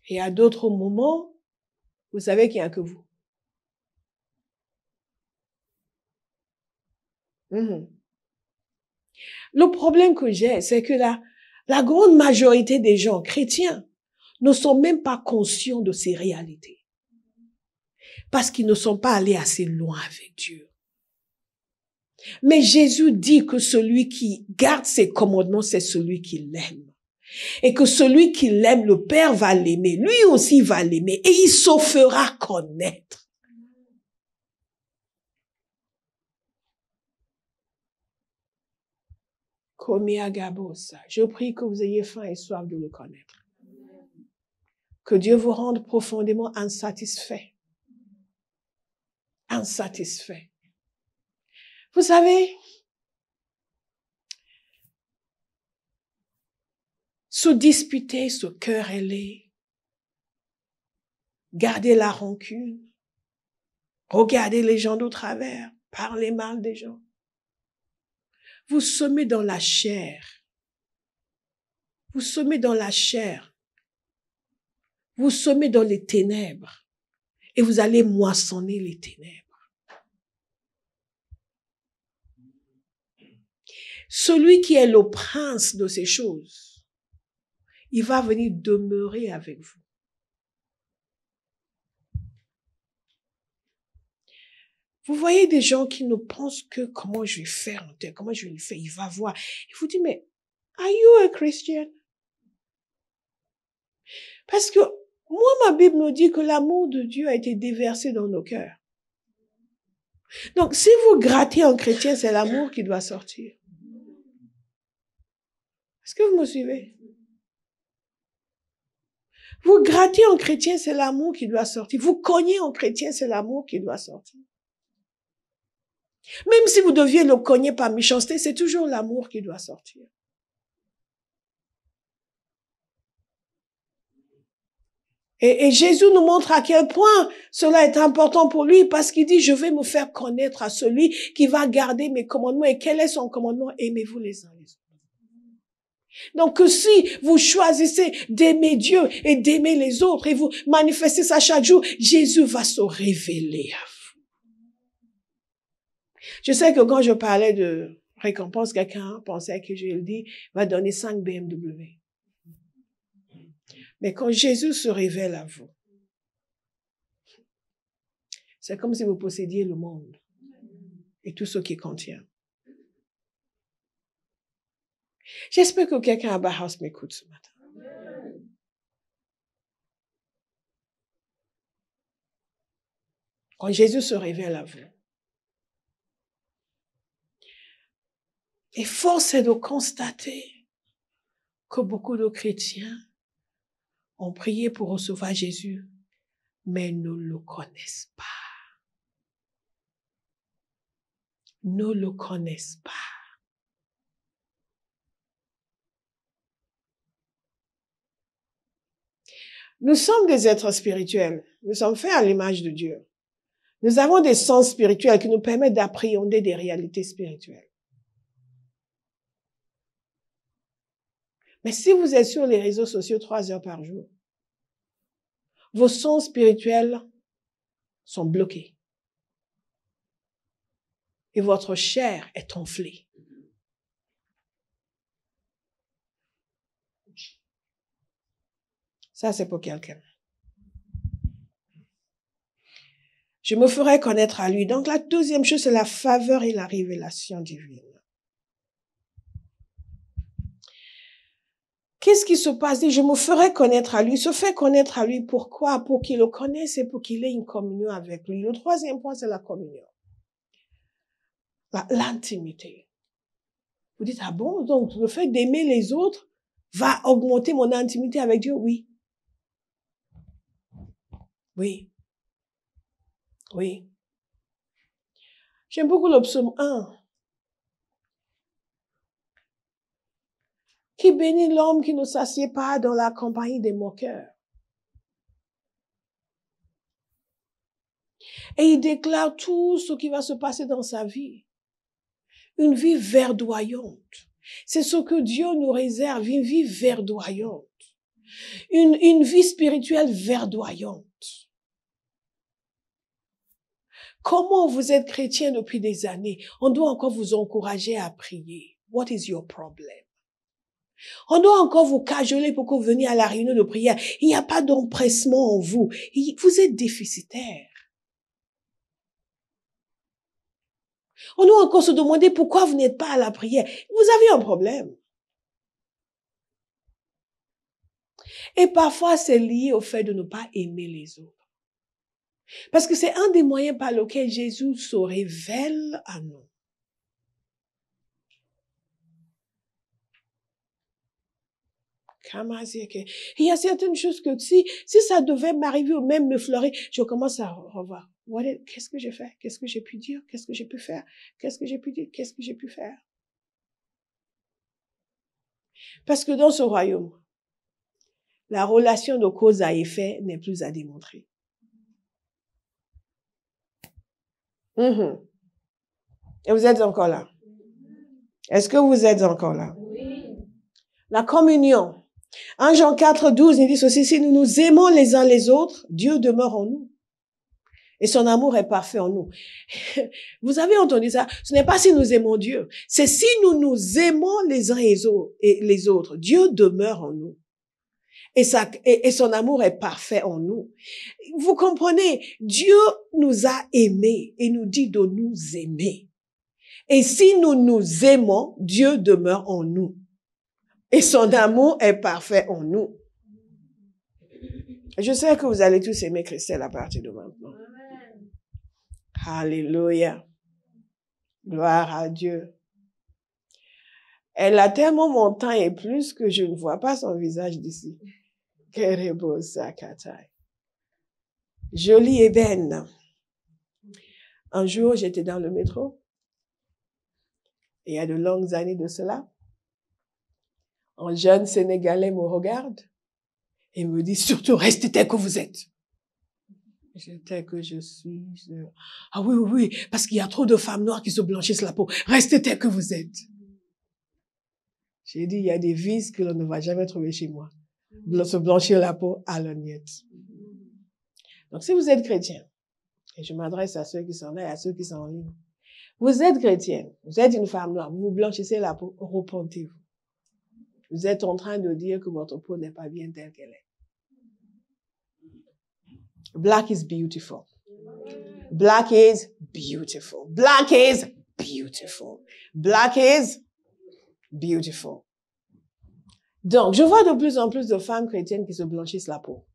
Et à d'autres moments, vous savez qu'il n'y a que vous. Le problème que j'ai, c'est que la grande majorité des gens chrétiens ne sont même pas conscients de ces réalités. Parce qu'ils ne sont pas allés assez loin avec Dieu. Mais Jésus dit que celui qui garde ses commandements, c'est celui qui l'aime. Et que celui qui l'aime, le Père va l'aimer. Lui aussi va l'aimer. Et il se fera connaître. Je prie que vous ayez faim et soif de le connaître. Que Dieu vous rende profondément insatisfait. Insatisfait. Vous savez, se disputer, se quereller, garder la rancune, regarder les gens de travers, parler mal des gens. Vous semez dans la chair. Vous semez dans la chair. Vous semez dans les ténèbres. Et vous allez moissonner les ténèbres. Celui qui est le prince de ces choses, il va venir demeurer avec vous. Vous voyez des gens qui ne pensent que comment je vais faire, comment je vais le faire, il va voir. Il vous dit, mais, are you a Christian? Parce que, moi, ma Bible nous dit que l'amour de Dieu a été déversé dans nos cœurs. Donc, si vous grattez en chrétien, c'est l'amour qui doit sortir. Est-ce que vous me suivez? Vous grattez en chrétien, c'est l'amour qui doit sortir. Vous cognez en chrétien, c'est l'amour qui doit sortir. Même si vous deviez le cogner par méchanceté, c'est toujours l'amour qui doit sortir. Et Jésus nous montre à quel point cela est important pour lui, parce qu'il dit, je vais me faire connaître à celui qui va garder mes commandements. Et quel est son commandement? Aimez-vous les uns les autres. Donc, si vous choisissez d'aimer Dieu et d'aimer les autres et vous manifestez ça chaque jour, Jésus va se révéler à vous. Je sais que quand je parlais de récompense, quelqu'un pensait que je le dis, va donner 5 BMW. Mais quand Jésus se révèle à vous, c'est comme si vous possédiez le monde et tout ce qui contient. J'espère que quelqu'un à Bauhaus m'écoute ce matin. Quand Jésus se révèle à vous, et force est de constater que beaucoup de chrétiens ont prié pour recevoir Jésus, mais ne le connaissent pas. Ne le connaissent pas. Nous sommes des êtres spirituels. Nous sommes faits à l'image de Dieu. Nous avons des sens spirituels qui nous permettent d'appréhender des réalités spirituelles. Mais si vous êtes sur les réseaux sociaux 3 heures par jour, vos sens spirituels sont bloqués. Et votre chair est enflée. Ça, c'est pour quelqu'un. Je me ferai connaître à lui. Donc, la deuxième chose, c'est la faveur et la révélation divine. Qu'est-ce qui se passe? Je me ferai connaître à lui. Il se fait connaître à lui. Pourquoi? Pour qu'il le connaisse et pour qu'il ait une communion avec lui. Le troisième point, c'est la communion. L'intimité. Vous dites, ah bon? Donc, le fait d'aimer les autres va augmenter mon intimité avec Dieu? Oui. Oui. Oui. J'aime beaucoup le psaume 1. Qui bénit l'homme qui ne s'assied pas dans la compagnie des moqueurs. Et il déclare tout ce qui va se passer dans sa vie. Une vie verdoyante. C'est ce que Dieu nous réserve, une vie verdoyante. Une vie spirituelle verdoyante. Comment vous êtes chrétien depuis des années? On doit encore vous encourager à prier. What is your problem? On doit encore vous cajoler pour que vous veniez à la réunion de prière. Il n'y a pas d'empressement en vous. Vous êtes déficitaire. On doit encore se demander pourquoi vous n'êtes pas à la prière. Vous avez un problème. Et parfois, c'est lié au fait de ne pas aimer les autres. Parce que c'est un des moyens par lesquels Jésus se révèle à nous. Il y a certaines choses que si ça devait m'arriver ou même me fleurer, je commence à revoir. Qu'est-ce que j'ai fait? Qu'est-ce que j'ai pu dire? Qu'est-ce que j'ai pu faire? Qu'est-ce que j'ai pu dire? Qu'est-ce que j'ai pu faire? Parce que dans ce royaume, la relation de cause à effet n'est plus à démontrer. Et vous êtes encore là? Est-ce que vous êtes encore là? Oui. La communion. 1 Jean 4, 12, il dit ceci, si nous nous aimons les uns les autres, Dieu demeure en nous. Et son amour est parfait en nous. Vous avez entendu ça? Ce n'est pas si nous aimons Dieu. C'est si nous nous aimons les uns et les autres. Dieu demeure en nous. Et son amour est parfait en nous. Vous comprenez, Dieu nous a aimés et nous dit de nous aimer. Et si nous nous aimons, Dieu demeure en nous. Et son amour est parfait en nous. Je sais que vous allez tous aimer Christelle à partir de maintenant. Amen. Alléluia. Gloire à Dieu. Elle a tellement mon temps et plus que je ne vois pas son visage d'ici. Jolie ébène. Un jour, j'étais dans le métro. Il y a de longues années de cela. Un jeune Sénégalais me regarde et me dit, surtout, restez tel que vous êtes. Je tel que je suis. Ah oui, oui, oui, parce qu'il y a trop de femmes noires qui se blanchissent la peau. Restez tel que vous êtes. J'ai dit, il y a des vices que l'on ne va jamais trouver chez moi. Se blanchir la peau à l'ognette. Donc, si vous êtes chrétien, et je m'adresse à ceux qui sont là et à ceux qui sont en ligne, vous êtes chrétienne, vous êtes une femme noire, vous vous blanchissez la peau, repentez-vous. Vous êtes en train de dire que votre peau n'est pas bien telle qu'elle est. Black is beautiful. Black is beautiful. Black is beautiful. Black is beautiful. Donc, je vois de plus en plus de femmes chrétiennes qui se blanchissent la peau.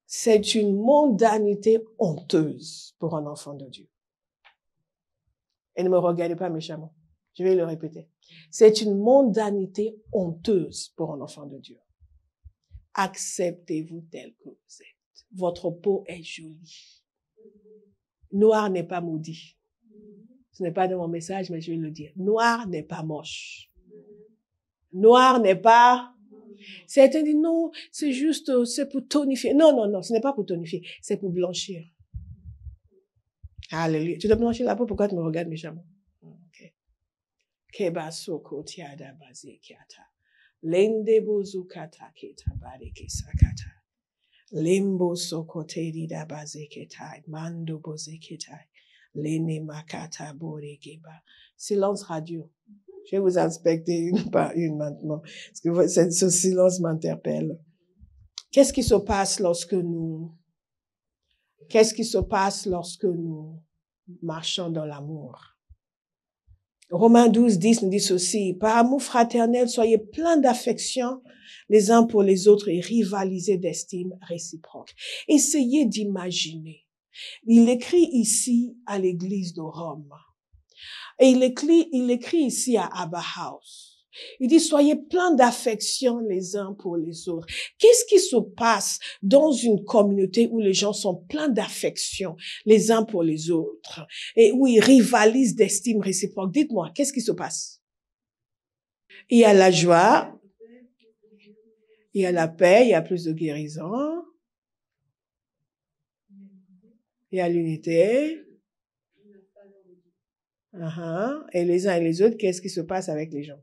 C'est une mondanité honteuse pour un enfant de Dieu. Et ne me regardez pas méchamment. Je vais le répéter. C'est une mondanité honteuse pour un enfant de Dieu. Acceptez-vous tel que vous êtes. Votre peau est jolie. Noir n'est pas maudit. Ce n'est pas dans mon message, mais je vais le dire. Noir n'est pas moche. Noir n'est pas... Certains disent non, c'est juste, c'est pour tonifier. Non, non, non, ce n'est pas pour tonifier, c'est pour blanchir. Alléluia. Tu dois blanchir la peau, pourquoi tu me regardes méchamment? Ok. Keba soko tiada baze kiata. Lende bozu kata keta bareke sakata. Limbo soko teri da baze ketai. Mando boze ketai. Lene makata bore geba. Silence radio. Je vais vous inspecter une par une maintenant, parce que ce silence m'interpelle. Qu'est-ce qui se passe lorsque nous marchons dans l'amour? Romains 12:10 nous dit ceci: par amour fraternel, soyez pleins d'affection les uns pour les autres et rivalisez d'estime réciproque. Essayez d'imaginer. Il écrit ici à l'église de Rome. Et il écrit ici à Abba House. Il dit, soyez pleins d'affection les uns pour les autres. Qu'est-ce qui se passe dans une communauté où les gens sont pleins d'affection les uns pour les autres et où ils rivalisent d'estime réciproque? Dites-moi, qu'est-ce qui se passe? Il y a la joie, il y a la paix, il y a plus de guérison, il y a l'unité. Et les uns et les autres, qu'est-ce qui se passe avec les gens?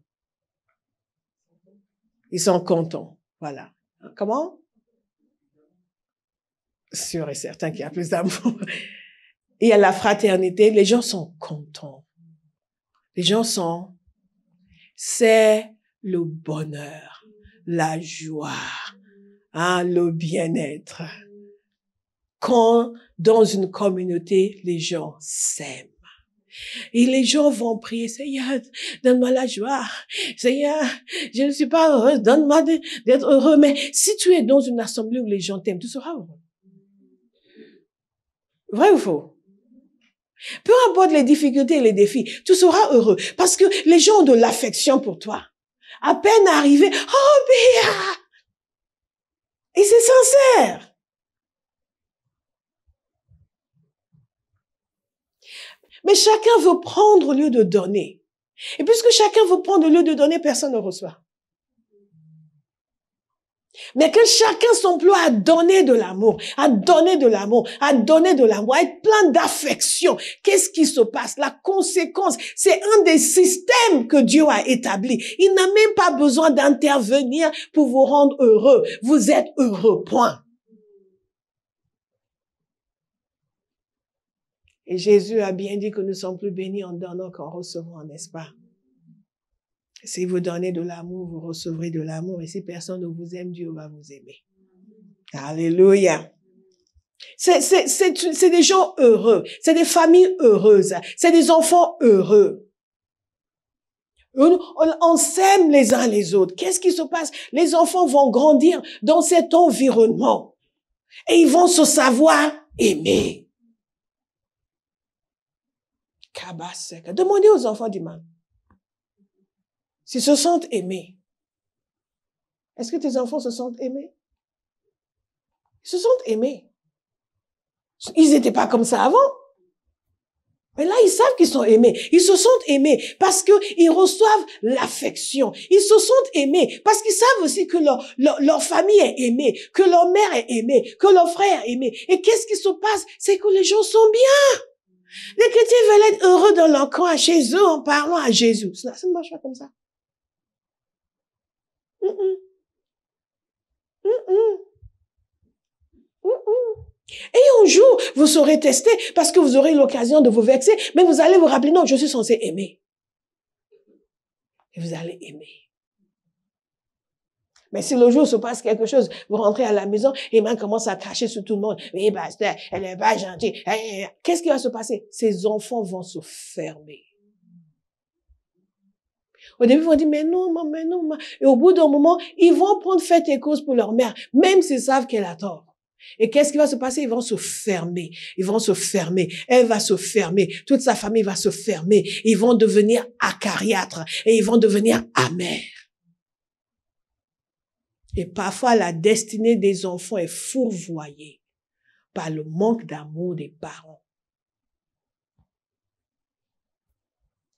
Ils sont contents. Voilà. Comment? Sûr et certain qu'il y a plus d'amour. Il y a la fraternité. Les gens sont contents. C'est le bonheur, la joie, le bien-être. Quand dans une communauté, les gens s'aiment. Et les gens vont prier, Seigneur, donne-moi la joie. Seigneur, je ne suis pas heureuse, donne-moi d'être heureux. Mais si tu es dans une assemblée où les gens t'aiment, tu seras heureux. Vrai ou faux? Peu importe les difficultés et les défis, tu seras heureux. Parce que les gens ont de l'affection pour toi. À peine arrivé, oh, Béa! Et c'est sincère. Mais chacun veut prendre au lieu de donner. Et puisque chacun veut prendre au lieu de donner, personne ne reçoit. Mais que chacun s'emploie à donner de l'amour, à donner de l'amour, à donner de l'amour, à être plein d'affection. Qu'est-ce qui se passe? La conséquence, c'est un des systèmes que Dieu a établi. Il n'a même pas besoin d'intervenir pour vous rendre heureux. Vous êtes heureux, point. Et Jésus a bien dit que nous sommes plus bénis en donnant qu'en recevant, n'est-ce pas? Si vous donnez de l'amour, vous recevrez de l'amour. Et si personne ne vous aime, Dieu va vous aimer. Alléluia. C'est des gens heureux. C'est des familles heureuses. C'est des enfants heureux. On s'aime les uns les autres. Qu'est-ce qui se passe? Les enfants vont grandir dans cet environnement. Et ils vont se savoir aimer. Demandez aux enfants d'imam s'ils se sentent aimés. Est-ce que tes enfants se sentent aimés? Ils se sentent aimés. Ils n'étaient pas comme ça avant. Mais là, ils savent qu'ils sont aimés. Ils se sentent aimés parce qu'ils reçoivent l'affection. Ils se sentent aimés parce qu'ils savent aussi que leur famille est aimée, que leur mère est aimée, que leur frère est aimé. Et qu'est-ce qui se passe? C'est que les gens sont bien. Les chrétiens veulent être heureux dans leur coin chez eux en parlant à Jésus. Ça ne marche pas comme ça. Et un jour, vous serez testé parce que vous aurez l'occasion de vous vexer, mais vous allez vous rappeler, non, je suis censé aimer. Et vous allez aimer. Mais si le jour se passe quelque chose, vous rentrez à la maison et man commence à cracher sur tout le monde. Oui, pasteur, elle est pas gentille. Qu'est-ce qui va se passer? Ces enfants vont se fermer. Au début, ils vont dire, mais non, maman. Et au bout d'un moment, ils vont prendre fait et cause pour leur mère, même s'ils savent qu'elle a tort. Et qu'est-ce qui va se passer? Ils vont se fermer. Ils vont se fermer. Elle va se fermer. Toute sa famille va se fermer. Ils vont devenir acariâtres et ils vont devenir amers. Et parfois, la destinée des enfants est fourvoyée par le manque d'amour des parents.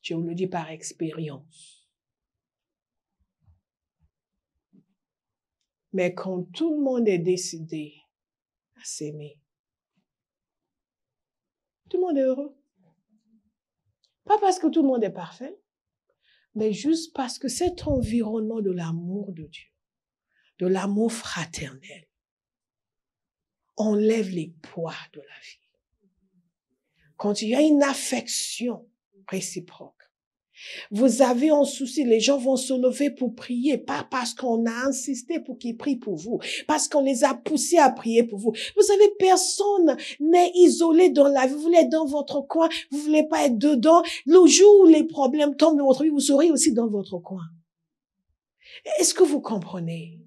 Je vous le dis par expérience. Mais quand tout le monde est décidé à s'aimer, tout le monde est heureux. Pas parce que tout le monde est parfait, mais juste parce que cet environnement de l'amour de Dieu, de l'amour fraternel, enlève les poids de la vie. Quand il y a une affection réciproque, vous avez un souci, les gens vont se lever pour prier, pas parce qu'on a insisté pour qu'ils prient pour vous, parce qu'on les a poussés à prier pour vous. Vous savez, personne n'est isolé dans la vie. Vous voulez être dans votre coin, vous voulez pas être dedans. Le jour où les problèmes tombent dans votre vie, vous serez aussi dans votre coin. Est-ce que vous comprenez?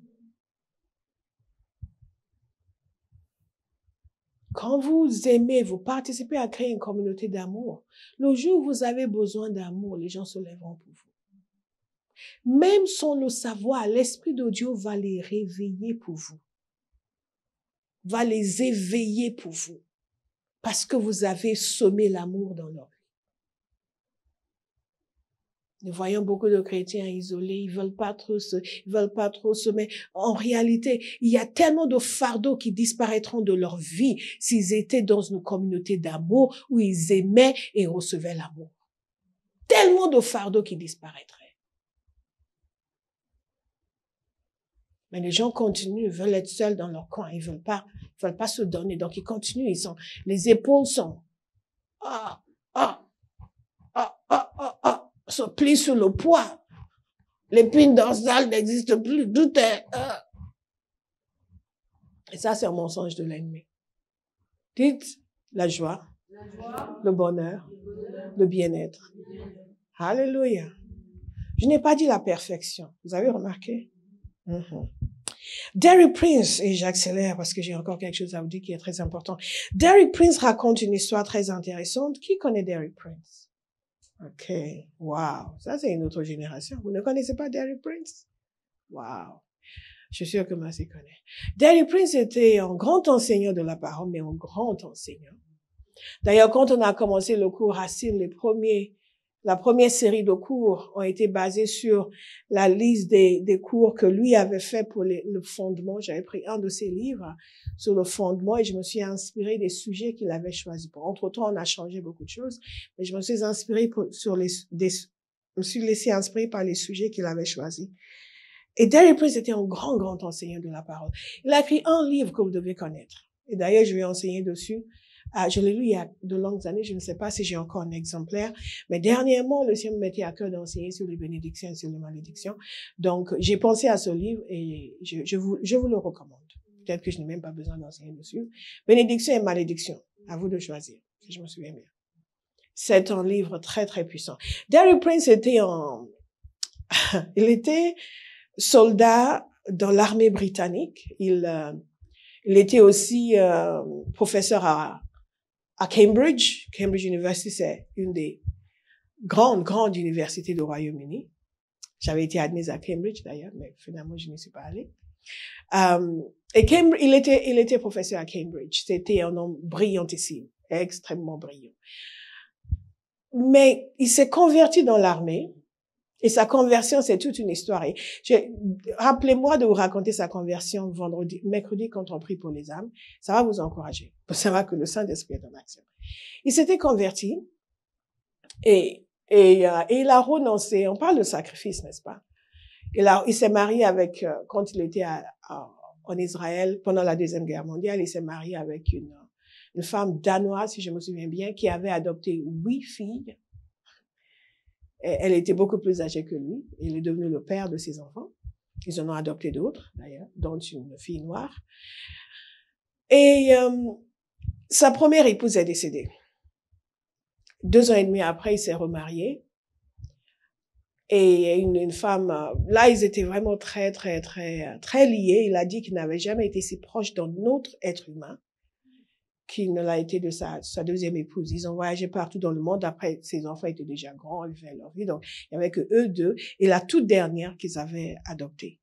Quand vous aimez, vous participez à créer une communauté d'amour. Le jour où vous avez besoin d'amour, les gens se lèveront pour vous. Même sans le savoir, l'Esprit de Dieu va les réveiller pour vous. Va les éveiller pour vous. Parce que vous avez semé l'amour dans leur vie. Nous voyons beaucoup de chrétiens isolés, ils veulent pas trop semer. En réalité, il y a tellement de fardeaux qui disparaîtront de leur vie s'ils étaient dans une communauté d'amour où ils aimaient et recevaient l'amour. Tellement de fardeaux qui disparaîtraient. Mais les gens continuent, ils veulent être seuls dans leur coin, ils veulent pas se donner, donc ils continuent, les épaules sont, se plient sur le poids. L'épine dorsale n'existe plus. Tout est... Et ça, c'est un mensonge de l'ennemi. Dites la joie, le bonheur, le bien-être. Alléluia. Je n'ai pas dit la perfection. Vous avez remarqué? Derek Prince, et j'accélère parce que j'ai encore quelque chose à vous dire qui est très important. Derek Prince raconte une histoire très intéressante. Qui connaît Derek Prince? OK. Wow. Ça, c'est une autre génération. Vous ne connaissez pas Derek Prince? Wow. Je suis sûre que Massy connaît. Derek Prince était un grand enseignant de la parole, mais un grand enseignant. D'ailleurs, quand on a commencé le cours Racine, la première série de cours ont été basés sur la liste des cours que lui avait fait pour le fondement. J'avais pris un de ses livres sur le fondement et je me suis inspirée des sujets qu'il avait choisis. Entre-temps, on a changé beaucoup de choses, mais je me suis inspirée me suis laissée inspirer par les sujets qu'il avait choisis. Et Derek Prince était un grand, grand enseignant de la parole. Il a écrit un livre que vous devez connaître. Et d'ailleurs, je vais enseigner dessus Je l'ai lu il y a de longues années, je ne sais pas si j'ai encore un exemplaire, mais dernièrement, le Seigneur me mettait à cœur d'enseigner sur les bénédictions et sur les malédictions. Donc, j'ai pensé à ce livre et je vous le recommande. Peut-être que je n'ai même pas besoin d'enseigner dessus. Bénédiction et malédiction, à vous de choisir, si je me souviens bien. C'est un livre très, très puissant. Derek Prince il était soldat dans l'armée britannique. Il était aussi professeur à Cambridge. Cambridge University, c'est une des grandes universités du Royaume-Uni. J'avais été admise à Cambridge d'ailleurs, mais finalement je n'y suis pas allée. Et il était professeur à Cambridge. C'était un homme brillantissime, extrêmement brillant. Mais il s'est converti dans l'armée. Et sa conversion, c'est toute une histoire. Rappelez-moi de vous raconter sa conversion mercredi, quand on prie pour les âmes. Ça va vous encourager. Pour savoir que le Saint-Esprit est en action. Il s'était converti et il a renoncé. On parle de sacrifice, n'est-ce pas? Il s'est marié avec, quand il était en Israël pendant la Deuxième Guerre mondiale, il s'est marié avec une femme danoise, si je me souviens bien, qui avait adopté 8 filles. Elle était beaucoup plus âgée que lui. Il est devenu le père de ses enfants. Ils en ont adopté d'autres, d'ailleurs, dont une fille noire. Et sa première épouse est décédée. 2 ans et demi après, il s'est remarié. Et une femme, là, ils étaient vraiment très, très, très, très liés. Il a dit qu'il n'avait jamais été si proche d'un autre être humain qu'il ne l'a été de sa deuxième épouse. Ils ont voyagé partout dans le monde. Après, ses enfants étaient déjà grands, ils vivaient leur vie. Donc, il n'y avait que eux deux. Et la toute dernière qu'ils avaient adoptée.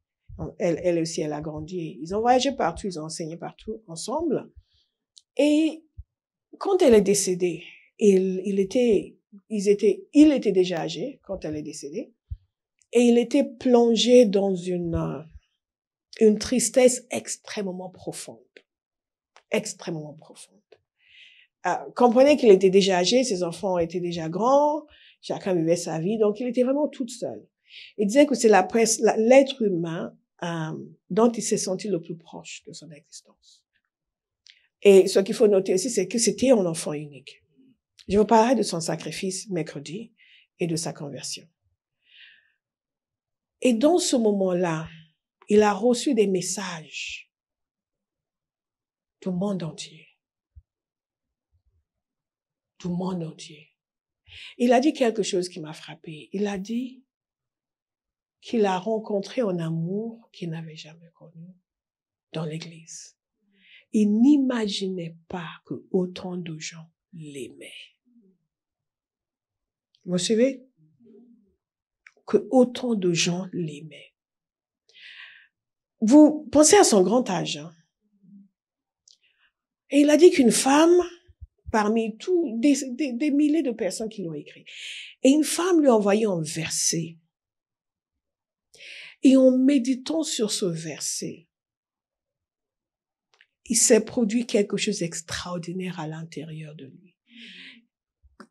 Elle aussi, elle a grandi. Ils ont voyagé partout, ils ont enseigné partout ensemble. Et quand elle est décédée, il était déjà âgé quand elle est décédée. Et il était plongé dans une tristesse extrêmement profonde. Extrêmement profonde. Comprenez qu'il était déjà âgé, ses enfants étaient déjà grands, chacun vivait sa vie, donc il était vraiment tout seul. Il disait que c'est l'être humain dont il s'est senti le plus proche de son existence. Et ce qu'il faut noter aussi, c'est que c'était un enfant unique. Je vous parlerai de son sacrifice mercredi et de sa conversion. Et dans ce moment-là, il a reçu des messages du monde entier. Du monde entier. Il a dit quelque chose qui m'a frappé. Il a dit qu'il a rencontré un amour qu'il n'avait jamais connu dans l'église. Il n'imaginait pas que autant de gens l'aimaient. Vous me suivez? Que autant de gens l'aimaient. Vous pensez à son grand âge. Hein? Et il a dit qu'une femme, parmi tous des milliers de personnes qui l'ont écrit, et une femme lui a envoyé un verset. Et en méditant sur ce verset, il s'est produit quelque chose d'extraordinaire à l'intérieur de lui.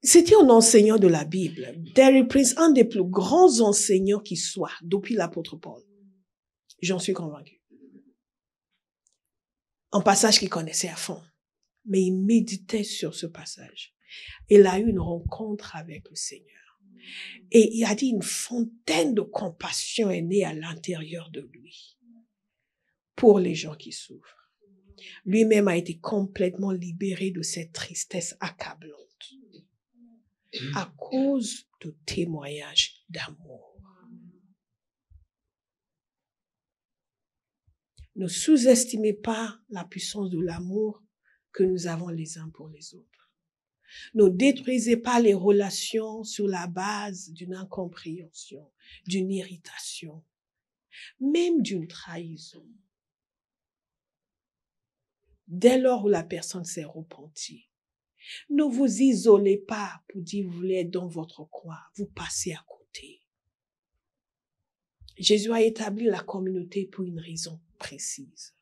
C'était un enseignant de la Bible. Derek Prince, un des plus grands enseignants qui soit depuis l'apôtre Paul. J'en suis convaincu. Un passage qu'il connaissait à fond. Mais il méditait sur ce passage. Il a eu une rencontre avec le Seigneur. Et il a dit une fontaine de compassion est née à l'intérieur de lui. Pour les gens qui souffrent. Lui-même a été complètement libéré de cette tristesse accablante. À cause de témoignages d'amour. Ne sous-estimez pas la puissance de l'amour que nous avons les uns pour les autres. Ne détruisez pas les relations sur la base d'une incompréhension, d'une irritation, même d'une trahison. Dès lors où la personne s'est repentie, ne vous isolez pas pour dire vous voulez être dans votre coin, vous passez à côté. Jésus a établi la communauté pour une raison précise.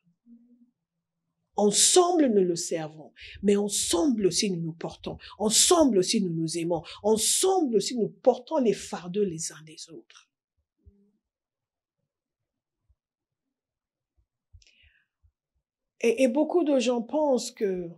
Ensemble, nous le servons, mais ensemble aussi nous nous portons. Ensemble aussi nous nous aimons. Ensemble aussi nous portons les fardeaux les uns des autres. Et beaucoup de gens pensent que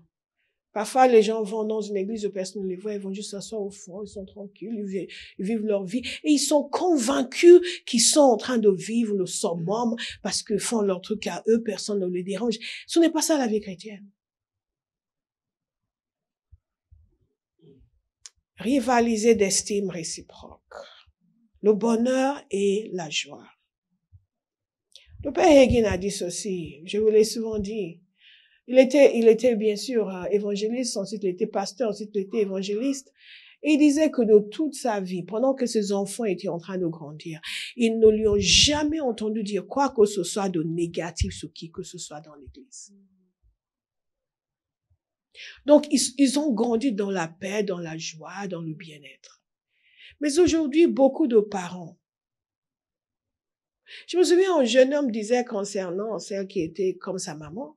Parfois, les gens vont dans une église, personne ne les voit, ils vont juste s'asseoir au fond, ils sont tranquilles, ils vivent leur vie. Et ils sont convaincus qu'ils sont en train de vivre le summum parce qu'ils font leur truc à eux, personne ne les dérange. Ce n'est pas ça la vie chrétienne. Rivaliser d'estime réciproque. Le bonheur et la joie. Le père Hagin a dit ceci, je vous l'ai souvent dit. Il était bien sûr évangéliste, ensuite il était pasteur, ensuite il était évangéliste. Et il disait que de toute sa vie, pendant que ses enfants étaient en train de grandir, ils ne lui ont jamais entendu dire quoi que ce soit de négatif sur qui que ce soit dans l'église. Donc, ils ont grandi dans la paix, dans la joie, dans le bien-être. Mais aujourd'hui, beaucoup de parents, je me souviens, un jeune homme disait concernant celle qui était comme sa maman,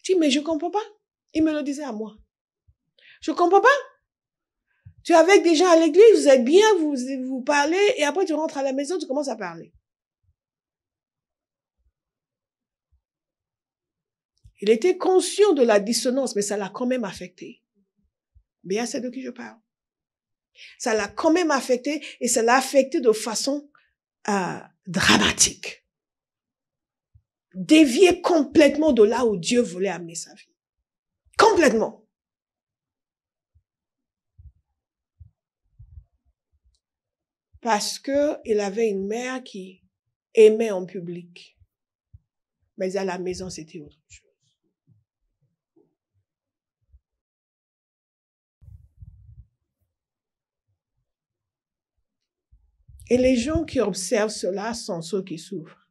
je dis, mais je comprends pas. Il me le disait à moi. Je comprends pas. Tu es avec des gens à l'église, vous êtes bien, vous parlez, et après tu rentres à la maison, tu commences à parler. Il était conscient de la dissonance, mais ça l'a quand même affecté. Bien, c'est de qui je parle. Ça l'a quand même affecté, et ça l'a affecté de façon dramatique. Dévié complètement de là où Dieu voulait amener sa vie. Complètement. Parce que il avait une mère qui aimait en public. Mais à la maison, c'était autre chose. Et les gens qui observent cela sont ceux qui souffrent.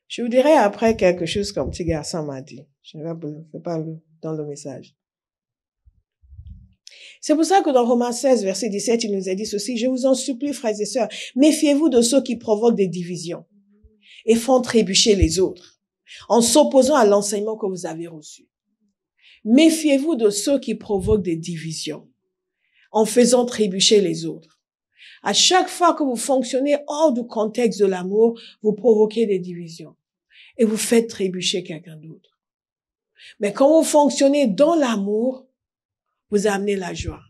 Je vous dirai après quelque chose qu'un petit garçon m'a dit. Je ne vais pas dans le message. C'est pour ça que dans Romains 16, verset 17, il nous a dit ceci, « Je vous en supplie, frères et sœurs, méfiez-vous de ceux qui provoquent des divisions et font trébucher les autres, en s'opposant à l'enseignement que vous avez reçu. Méfiez-vous de ceux qui provoquent des divisions, en faisant trébucher les autres. À chaque fois que vous fonctionnez hors du contexte de l'amour, vous provoquez des divisions et vous faites trébucher quelqu'un d'autre. Mais quand vous fonctionnez dans l'amour, vous amenez la joie,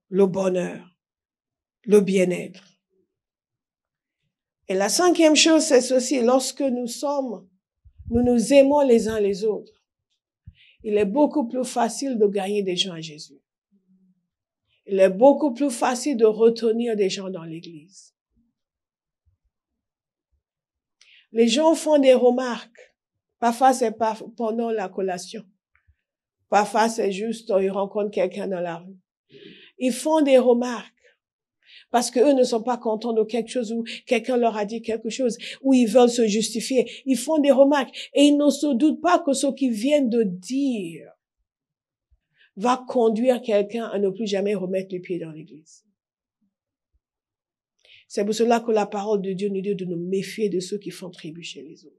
le bonheur, le bien-être. Et la cinquième chose, c'est ceci, lorsque nous nous aimons les uns les autres, il est beaucoup plus facile de gagner des gens à Jésus. Il est beaucoup plus facile de retenir des gens dans l'église. Les gens font des remarques. Parfois, c'est pas pendant la collation. Parfois, c'est juste, ils rencontrent quelqu'un dans la rue. Ils font des remarques. Parce que eux ne sont pas contents de quelque chose ou quelqu'un leur a dit quelque chose ou ils veulent se justifier. Ils font des remarques et ils ne se doutent pas que ce qu'ils viennent de dire va conduire quelqu'un à ne plus jamais remettre les pieds dans l'église. C'est pour cela que la parole de Dieu nous dit de nous méfier de ceux qui font trébucher les autres.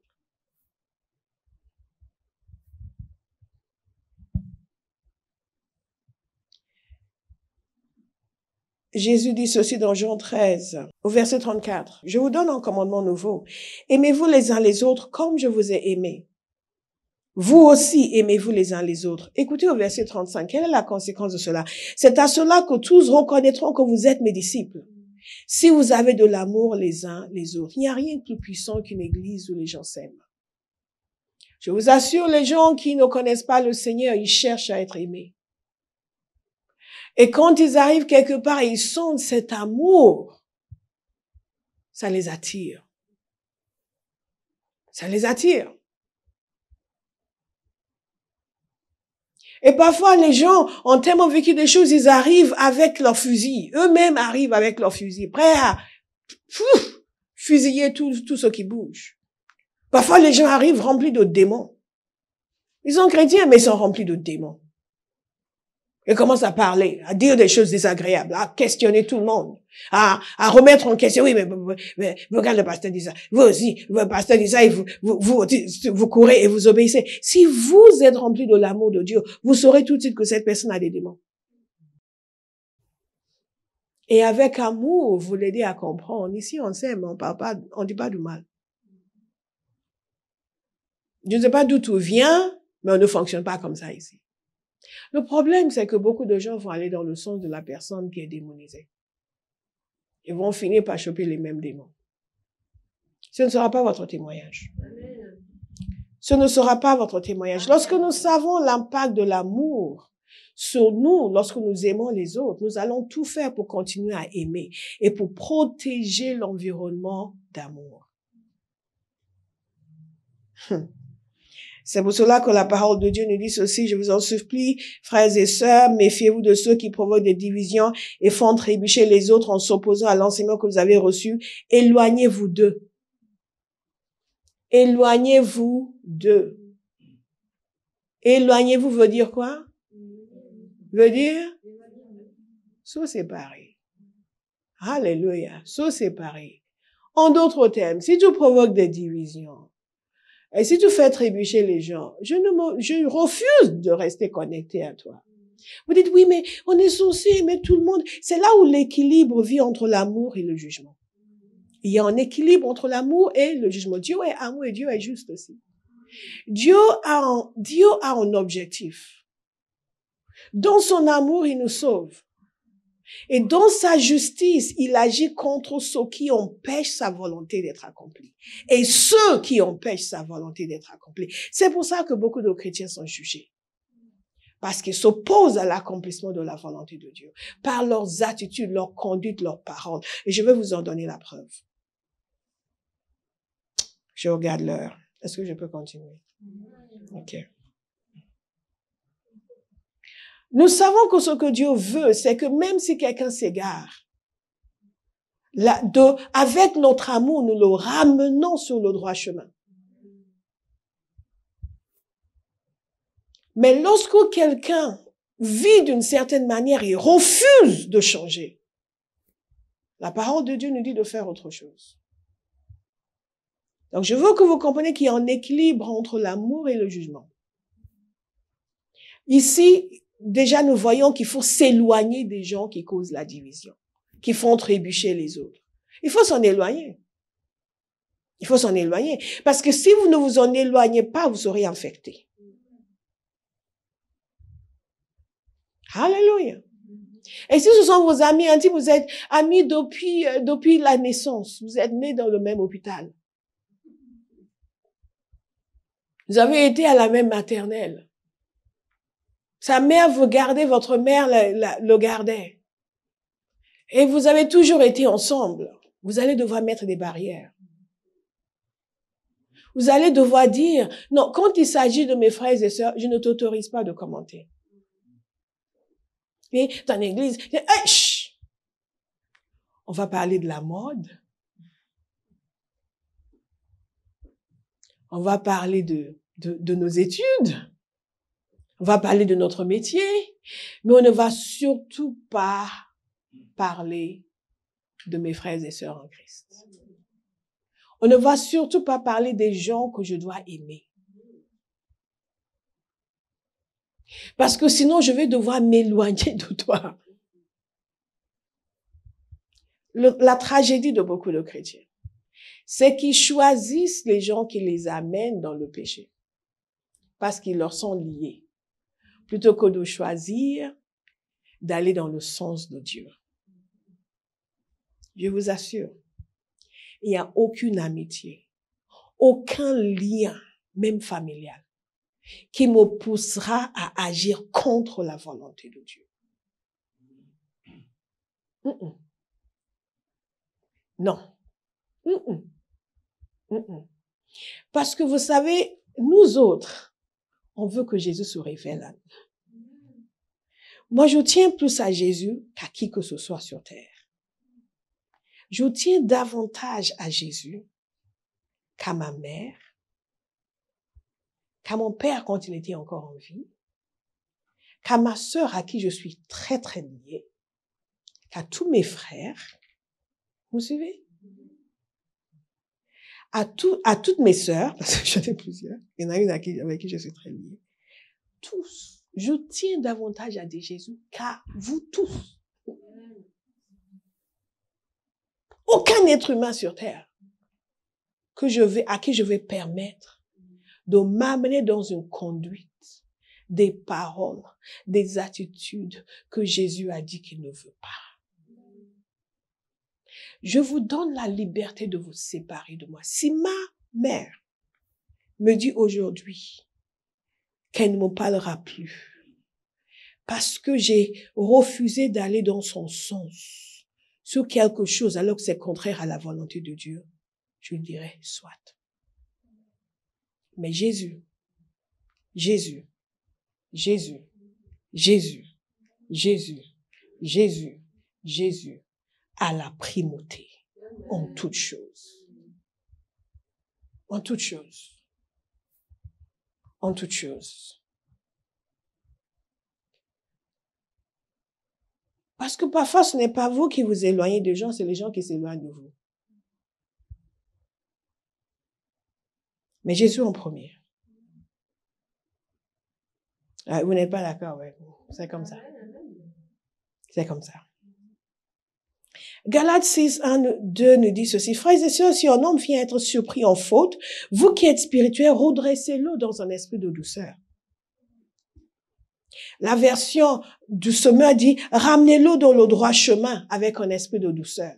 Jésus dit ceci dans Jean 13, au verset 34. Je vous donne un commandement nouveau. Aimez-vous les uns les autres comme je vous ai aimé. Vous aussi aimez-vous les uns les autres. Écoutez au verset 35. Quelle est la conséquence de cela? C'est à cela que tous reconnaîtront que vous êtes mes disciples. Si vous avez de l'amour les uns les autres. Il n'y a rien de plus puissant qu'une église où les gens s'aiment. Je vous assure, les gens qui ne connaissent pas le Seigneur, ils cherchent à être aimés. Et quand ils arrivent quelque part et ils sentent cet amour, ça les attire. Ça les attire. Et parfois, les gens ont tellement vécu des choses, ils arrivent avec leur fusil. Eux-mêmes arrivent avec leur fusil, prêts à fusiller tout ce qui bouge. Parfois, les gens arrivent remplis de démons. Ils sont chrétiens, mais ils sont remplis de démons. Ils commencent à parler, à dire des choses désagréables, à questionner tout le monde, à remettre en question. Oui, mais regarde, le pasteur dit ça. Vous aussi, le pasteur dit ça et vous courez et vous obéissez. Si vous êtes rempli de l'amour de Dieu, vous saurez tout de suite que cette personne a des démons. Et avec amour, vous l'aidez à comprendre. Ici, on s'aime, on parle pas, on dit pas du mal. Je ne sais pas d'où tout vient, mais on ne fonctionne pas comme ça ici. Le problème, c'est que beaucoup de gens vont aller dans le sens de la personne qui est démonisée. Ils vont finir par choper les mêmes démons. Ce ne sera pas votre témoignage. Ce ne sera pas votre témoignage. Lorsque nous savons l'impact de l'amour sur nous, lorsque nous aimons les autres, nous allons tout faire pour continuer à aimer et pour protéger l'environnement d'amour. C'est pour cela que la parole de Dieu nous dit ceci: je vous en supplie, frères et sœurs, méfiez-vous de ceux qui provoquent des divisions et font trébucher les autres en s'opposant à l'enseignement que vous avez reçu. Éloignez-vous d'eux. Éloignez-vous d'eux. Éloignez-vous veut dire quoi? Veut dire se séparer. Alléluia, se séparer. En d'autres termes, si tu provoques des divisions, et si tu fais trébucher les gens, je refuse de rester connecté à toi. Vous dites, oui, mais on est censé aimer tout le monde. C'est là où l'équilibre vit entre l'amour et le jugement. Il y a un équilibre entre l'amour et le jugement. Dieu est amour et Dieu est juste aussi. Dieu a un objectif. Dans son amour, il nous sauve. Et dans sa justice, il agit contre ceux qui empêchent sa volonté d'être accomplie. Et ceux qui empêchent sa volonté d'être accomplie. C'est pour ça que beaucoup de chrétiens sont jugés. Parce qu'ils s'opposent à l'accomplissement de la volonté de Dieu. Par leurs attitudes, leurs conduites, leurs paroles. Et je vais vous en donner la preuve. Je regarde l'heure. Est-ce que je peux continuer? OK. Nous savons que ce que Dieu veut, c'est que même si quelqu'un s'égare, avec notre amour, nous le ramenons sur le droit chemin. Mais lorsque quelqu'un vit d'une certaine manière et refuse de changer, la parole de Dieu nous dit de faire autre chose. Donc je veux que vous compreniez qu'il y a un équilibre entre l'amour et le jugement. Ici, déjà, nous voyons qu'il faut s'éloigner des gens qui causent la division, qui font trébucher les autres. Il faut s'en éloigner. Il faut s'en éloigner. Parce que si vous ne vous en éloignez pas, vous serez infecté. Alléluia. Et si ce sont vos amis intimes, vous êtes amis depuis la naissance. Vous êtes nés dans le même hôpital. Vous avez été à la même maternelle. Sa mère vous gardait, votre mère le gardait. Et vous avez toujours été ensemble. Vous allez devoir mettre des barrières. Vous allez devoir dire, non, quand il s'agit de mes frères et sœurs, je ne t'autorise pas de commenter. Et dans l'église, hey, chut, on va parler de la mode. On va parler de nos études. On va parler de notre métier. Mais on ne va surtout pas parler de mes frères et sœurs en Christ. On ne va surtout pas parler des gens que je dois aimer. Parce que sinon, je vais devoir m'éloigner de toi. La tragédie de beaucoup de chrétiens, c'est qu'ils choisissent les gens qui les amènent dans le péché. Parce qu'ils leur sont liés. Plutôt que de choisir d'aller dans le sens de Dieu. Je vous assure, il n'y a aucune amitié, aucun lien, même familial, qui me poussera à agir contre la volonté de Dieu. Non. Parce que vous savez, nous autres, on veut que Jésus se révèle à nous. Moi, je tiens plus à Jésus qu'à qui que ce soit sur terre. Je tiens davantage à Jésus qu'à ma mère, qu'à mon père quand il était encore en vie, qu'à ma sœur à qui je suis très, très liée, qu'à tous mes frères. Vous suivez? À toutes mes sœurs, parce que j'en ai plusieurs, il y en a une avec qui je suis très liée. Tous. Je tiens davantage à Jésus qu'à vous tous. Aucun être humain sur terre à qui je vais permettre de m'amener dans une conduite, des paroles, des attitudes que Jésus a dit qu'il ne veut pas. Je vous donne la liberté de vous séparer de moi. Si ma mère me dit aujourd'hui qu'elle ne me parlera plus parce que j'ai refusé d'aller dans son sens sur quelque chose alors que c'est contraire à la volonté de Dieu, je lui dirais, soit. Mais Jésus a la primauté en toutes choses. En toutes choses. En toutes choses. Parce que parfois, ce n'est pas vous qui vous éloignez des gens, c'est les gens qui s'éloignent de vous. Mais Jésus en premier. Ah, vous n'êtes pas d'accord avec vous. C'est comme ça. C'est comme ça. Galates 6, 1, 2 nous dit ceci. Frères et sœurs, si un homme vient être surpris en faute, vous qui êtes spirituels, redressez-le dans un esprit de douceur. La version du semeur dit, ramenez-le dans le droit chemin avec un esprit de douceur.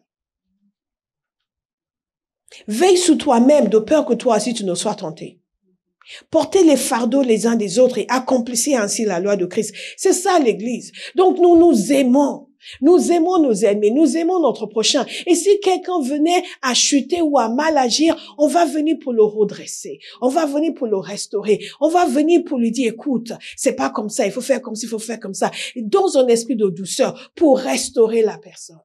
Veille sur toi-même de peur que toi aussi tu ne sois tenté. Portez les fardeaux les uns des autres et accomplissez ainsi la loi de Christ. C'est ça l'Église. Donc nous nous aimons. Nous aimons nos ennemis, nous aimons notre prochain. Et si quelqu'un venait à chuter ou à mal agir, on va venir pour le redresser. On va venir pour le restaurer. On va venir pour lui dire, écoute, c'est pas comme ça, il faut faire comme ça, il faut faire comme ça. Et dans un esprit de douceur pour restaurer la personne.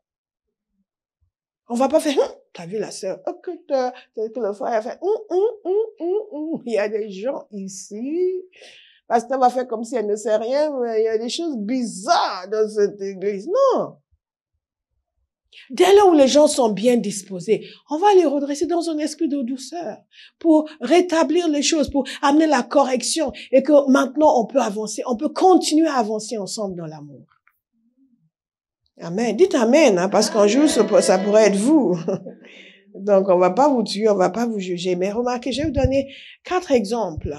On va pas faire, t'as vu la sœur, que le frère a fait, il y a des gens ici, pasteur va faire comme si elle ne sait rien, mais il y a des choses bizarres dans cette église. Non. Dès lors où les gens sont bien disposés, on va les redresser dans un esprit de douceur pour rétablir les choses, pour amener la correction et que maintenant on peut avancer, on peut continuer à avancer ensemble dans l'amour. Amen. Dites amen, hein, parce qu'un jour, ça pourrait être vous. Donc, on va pas vous tuer, on va pas vous juger. Mais remarquez, je vais vous donner 4 exemples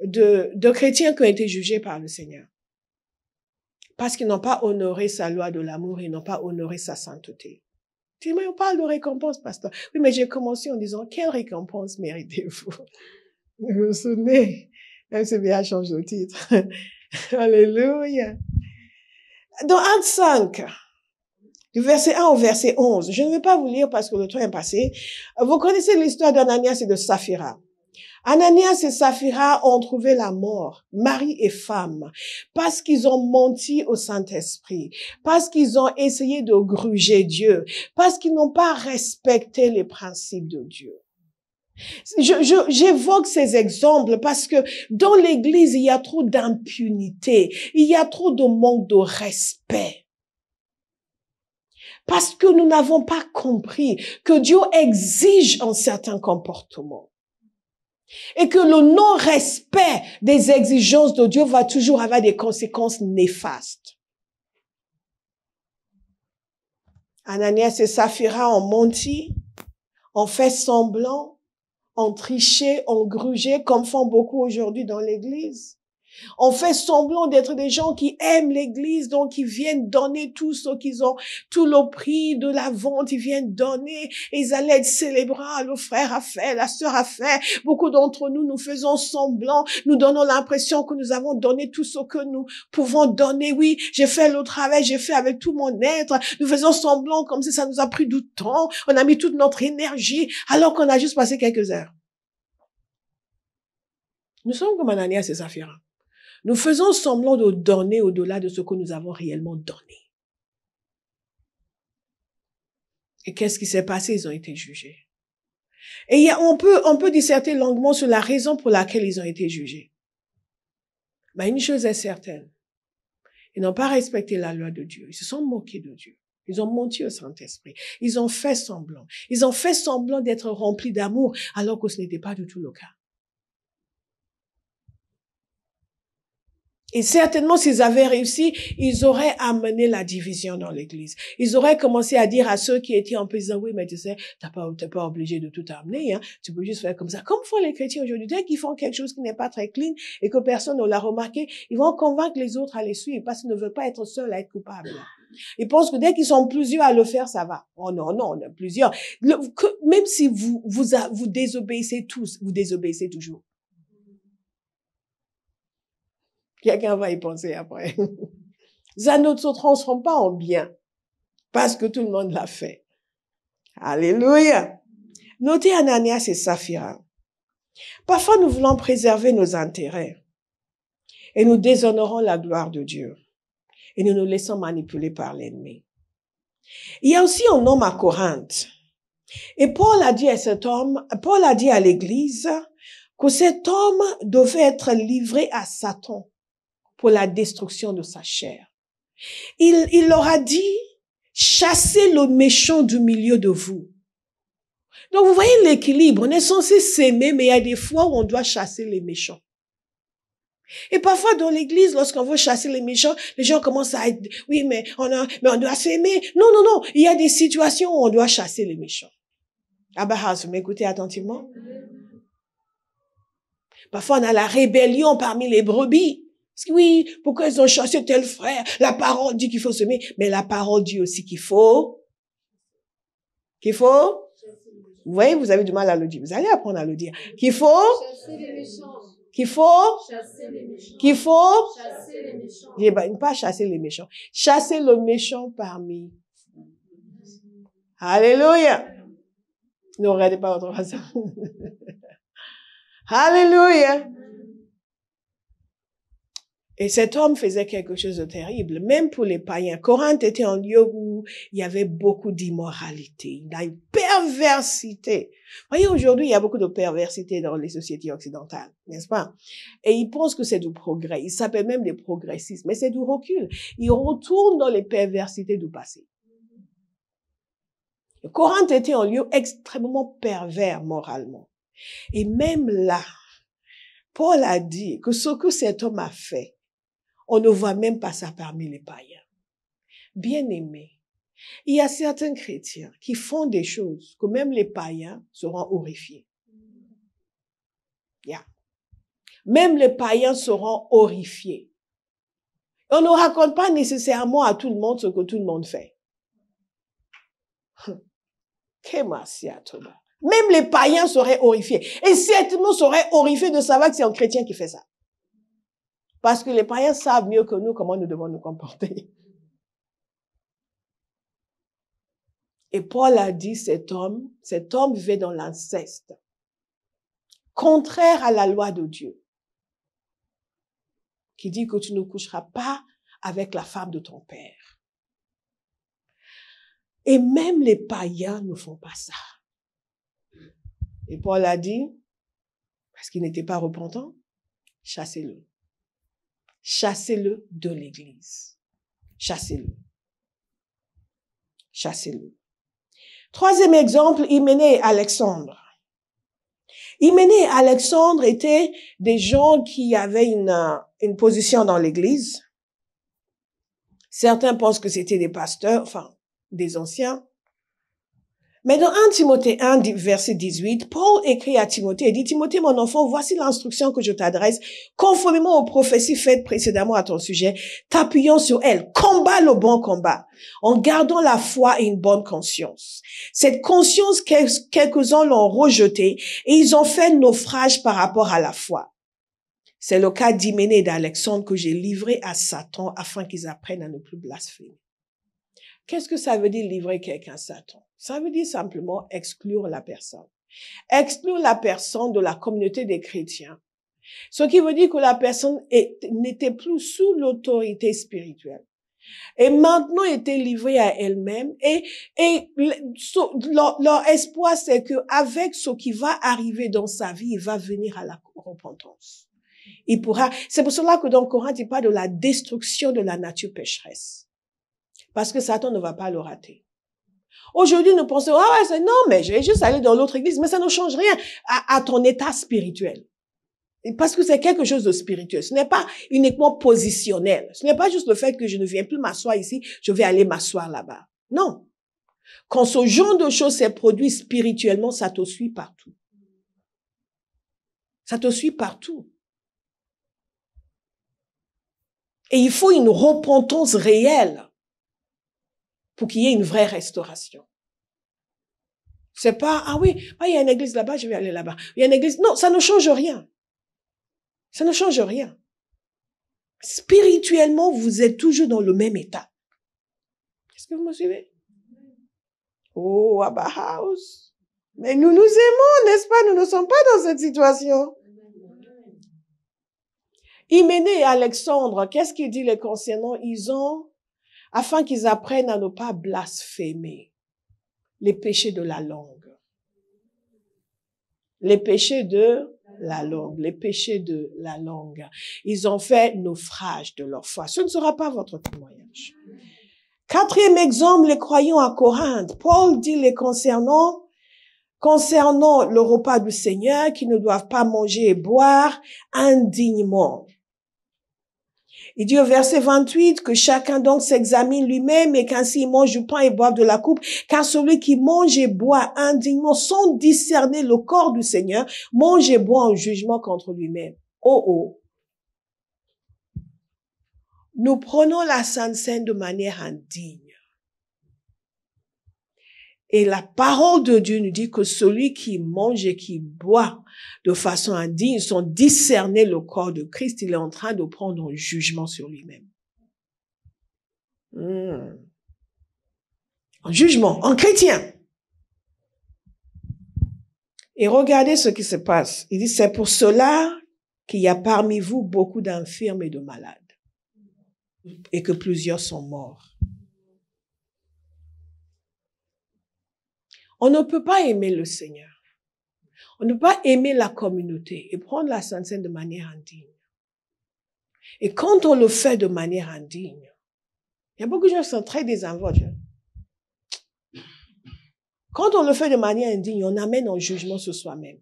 de chrétiens qui ont été jugés par le Seigneur. Parce qu'ils n'ont pas honoré sa loi de l'amour, ils n'ont pas honoré sa sainteté. Tu dis, mais on parle de récompense, pasteur. Oui, mais j'ai commencé en disant, quelle récompense méritez-vous? Vous vous souvenez? Même si bien change de titre. Alléluia. Dans Actes 5, du verset 1 au verset 11, je ne vais pas vous lire parce que le temps est passé. Vous connaissez l'histoire d'Ananias et de Saphira. Ananias et Saphira ont trouvé la mort, mari et femme, parce qu'ils ont menti au Saint-Esprit, parce qu'ils ont essayé de gruger Dieu, parce qu'ils n'ont pas respecté les principes de Dieu. J'évoque ces exemples parce que dans l'Église, il y a trop d'impunité, il y a trop de manque de respect. Parce que nous n'avons pas compris que Dieu exige un certain comportement. Et que le non-respect des exigences de Dieu va toujours avoir des conséquences néfastes. Ananias et Saphira ont menti, ont fait semblant, ont triché, ont grugé, comme font beaucoup aujourd'hui dans l'Église. On fait semblant d'être des gens qui aiment l'Église, donc ils viennent donner tout ce qu'ils ont, tout le prix de la vente, ils viennent donner, et ils allaient être célébrants, le frère a fait, la sœur a fait. Beaucoup d'entre nous, nous faisons semblant, nous donnons l'impression que nous avons donné tout ce que nous pouvons donner. Oui, j'ai fait le travail, j'ai fait avec tout mon être. Nous faisons semblant comme si ça nous a pris du temps, on a mis toute notre énergie, alors qu'on a juste passé quelques heures. Nous sommes comme Ananias et Saphira. Nous faisons semblant de donner au-delà de ce que nous avons réellement donné. Et qu'est-ce qui s'est passé? Ils ont été jugés. Et on peut disserter longuement sur la raison pour laquelle ils ont été jugés. Mais une chose est certaine. Ils n'ont pas respecté la loi de Dieu. Ils se sont moqués de Dieu. Ils ont menti au Saint-Esprit. Ils ont fait semblant. Ils ont fait semblant d'être remplis d'amour alors que ce n'était pas du tout le cas. Et certainement, s'ils avaient réussi, ils auraient amené la division dans l'église. Ils auraient commencé à dire à ceux qui étaient en disant, oui, mais tu sais, t'es pas obligé de tout amener, hein. Tu peux juste faire comme ça. Comme font les chrétiens aujourd'hui. Dès qu'ils font quelque chose qui n'est pas très clean et que personne ne l'a remarqué, ils vont convaincre les autres à les suivre parce qu'ils ne veulent pas être seuls à être coupables. Ils pensent que dès qu'ils sont plusieurs à le faire, ça va. Oh non, non, on est plusieurs. Même si vous désobéissez tous, vous désobéissez toujours. Quelqu'un va y penser après. Ça ne se transforme pas en bien parce que tout le monde l'a fait. Alléluia. Notez Ananias et Saphira. Parfois, nous voulons préserver nos intérêts et nous déshonorons la gloire de Dieu et nous nous laissons manipuler par l'ennemi. Il y a aussi un homme à Corinthe. Et Paul a dit à l'église que cet homme devait être livré à Satan pour la destruction de sa chair. Il leur a dit, chassez le méchant du milieu de vous. Donc, vous voyez l'équilibre. On est censé s'aimer, mais il y a des fois où on doit chasser les méchants. Et parfois, dans l'église, lorsqu'on veut chasser les méchants, les gens commencent à être, oui, mais on doit s'aimer. Non, non, non. Il y a des situations où on doit chasser les méchants. Abahas, vous m'écoutez attentivement? Parfois, on a la rébellion parmi les brebis. Parce que oui, pourquoi ils ont chassé tel frère? La parole dit qu'il faut s'aimer, mais la parole dit aussi qu'il faut? Vous voyez, vous avez du mal à le dire. Vous allez apprendre à le dire. Qu'il faut? Chasser les méchants. Qu'il faut? Chasser les méchants. Qu'il faut? Chasser les méchants. Pas chasser les méchants. Chasser le méchant parmi. Alléluia. Ne regardez pas votre façon. Alléluia. Et cet homme faisait quelque chose de terrible, même pour les païens. Corinthe était un lieu où il y avait beaucoup d'immoralité, une perversité. Vous voyez, aujourd'hui, il y a beaucoup de perversité dans les sociétés occidentales, n'est-ce pas? Et ils pensent que c'est du progrès. Ils s'appellent même des progressistes, mais c'est du recul. Ils retournent dans les perversités du passé. Corinthe était un lieu extrêmement pervers moralement. Et même là, Paul a dit que ce que cet homme a fait, on ne voit même pas ça parmi les païens. Bien-aimés, il y a certains chrétiens qui font des choses que même les païens seront horrifiés. Yeah. Même les païens seront horrifiés. On ne raconte pas nécessairement à tout le monde ce que tout le monde fait. Même les païens seraient horrifiés. Et certainement seraient horrifiés de savoir que c'est un chrétien qui fait ça. Parce que les païens savent mieux que nous comment nous devons nous comporter. Et Paul a dit, cet homme vivait dans l'inceste, contraire à la loi de Dieu, qui dit que tu ne coucheras pas avec la femme de ton père. Et même les païens ne font pas ça. Et Paul a dit, parce qu'il n'était pas repentant, chassez-le. Chassez-le de l'église. Chassez-le. Chassez-le. Troisième exemple, Hyménée et Alexandre. Hyménée et Alexandre étaient des gens qui avaient une position dans l'église. Certains pensent que c'était des pasteurs, enfin, des anciens. Mais dans 1 Timothée 1, verset 18, Paul écrit à Timothée et dit, Timothée, mon enfant, voici l'instruction que je t'adresse, conformément aux prophéties faites précédemment à ton sujet, t'appuyant sur elles. Combat le bon combat, en gardant la foi et une bonne conscience. Cette conscience, quelques-uns l'ont rejetée et ils ont fait naufrage par rapport à la foi. C'est le cas d'Hyménée et d'Alexandre que j'ai livré à Satan afin qu'ils apprennent à ne plus blasphémer. Qu'est-ce que ça veut dire livrer quelqu'un à Satan? Ça veut dire simplement exclure la personne. Exclure la personne de la communauté des chrétiens. Ce qui veut dire que la personne n'était plus sous l'autorité spirituelle. Et maintenant était livrée à elle-même. Et leur espoir, c'est que avec ce qui va arriver dans sa vie, il va venir à la repentance. C'est pour cela que dans Corinthe, il parle de la destruction de la nature pécheresse. Parce que Satan ne va pas le rater. Aujourd'hui, nous pensons, non, mais je vais juste aller dans l'autre église, mais ça ne change rien à ton état spirituel. Parce que c'est quelque chose de spirituel. Ce n'est pas uniquement positionnel. Ce n'est pas juste le fait que je ne viens plus m'asseoir ici, je vais aller m'asseoir là-bas. Non. Quand ce genre de choses s'est produit spirituellement, ça te suit partout. Ça te suit partout. Et il faut une repentance réelle pour qu'il y ait une vraie restauration. C'est pas, ah oui, il y a une église là-bas, je vais aller là-bas. Il y a une église. Non, ça ne change rien. Ça ne change rien. Spirituellement, vous êtes toujours dans le même état. Est-ce que vous me suivez? Oh, Abba House. Mais nous nous aimons, n'est-ce pas? Nous ne sommes pas dans cette situation. Hyménée et Alexandre, qu'est-ce qu'il dit les concernant? Ils ont, afin qu'ils apprennent à ne pas blasphémer les péchés de la langue. Les péchés de la langue, les péchés de la langue. Ils ont fait naufrage de leur foi. Ce ne sera pas votre témoignage. Quatrième exemple, les croyants à Corinthe. Paul dit les concernant le repas du Seigneur, qu'ils ne doivent pas manger et boire indignement. Il dit au verset 28 que chacun donc s'examine lui-même et qu'ainsi il mange du pain et boive de la coupe, car celui qui mange et boit indignement sans discerner le corps du Seigneur, mange et boit en jugement contre lui-même. Oh oh. Nous prenons la Sainte Seine de manière indigne. Et la parole de Dieu nous dit que celui qui mange et qui boit de façon indigne, sans discerner le corps de Christ, il est en train de prendre un jugement sur lui-même. Un jugement, en chrétien. Et regardez ce qui se passe. Il dit, c'est pour cela qu'il y a parmi vous beaucoup d'infirmes et de malades. Et que plusieurs sont morts. On ne peut pas aimer le Seigneur. On ne peut pas aimer la communauté et prendre la Sainte Seine de manière indigne. Et quand on le fait de manière indigne, il y a beaucoup de gens qui sont très désinvolts. Quand on le fait de manière indigne, on amène un jugement sur soi-même.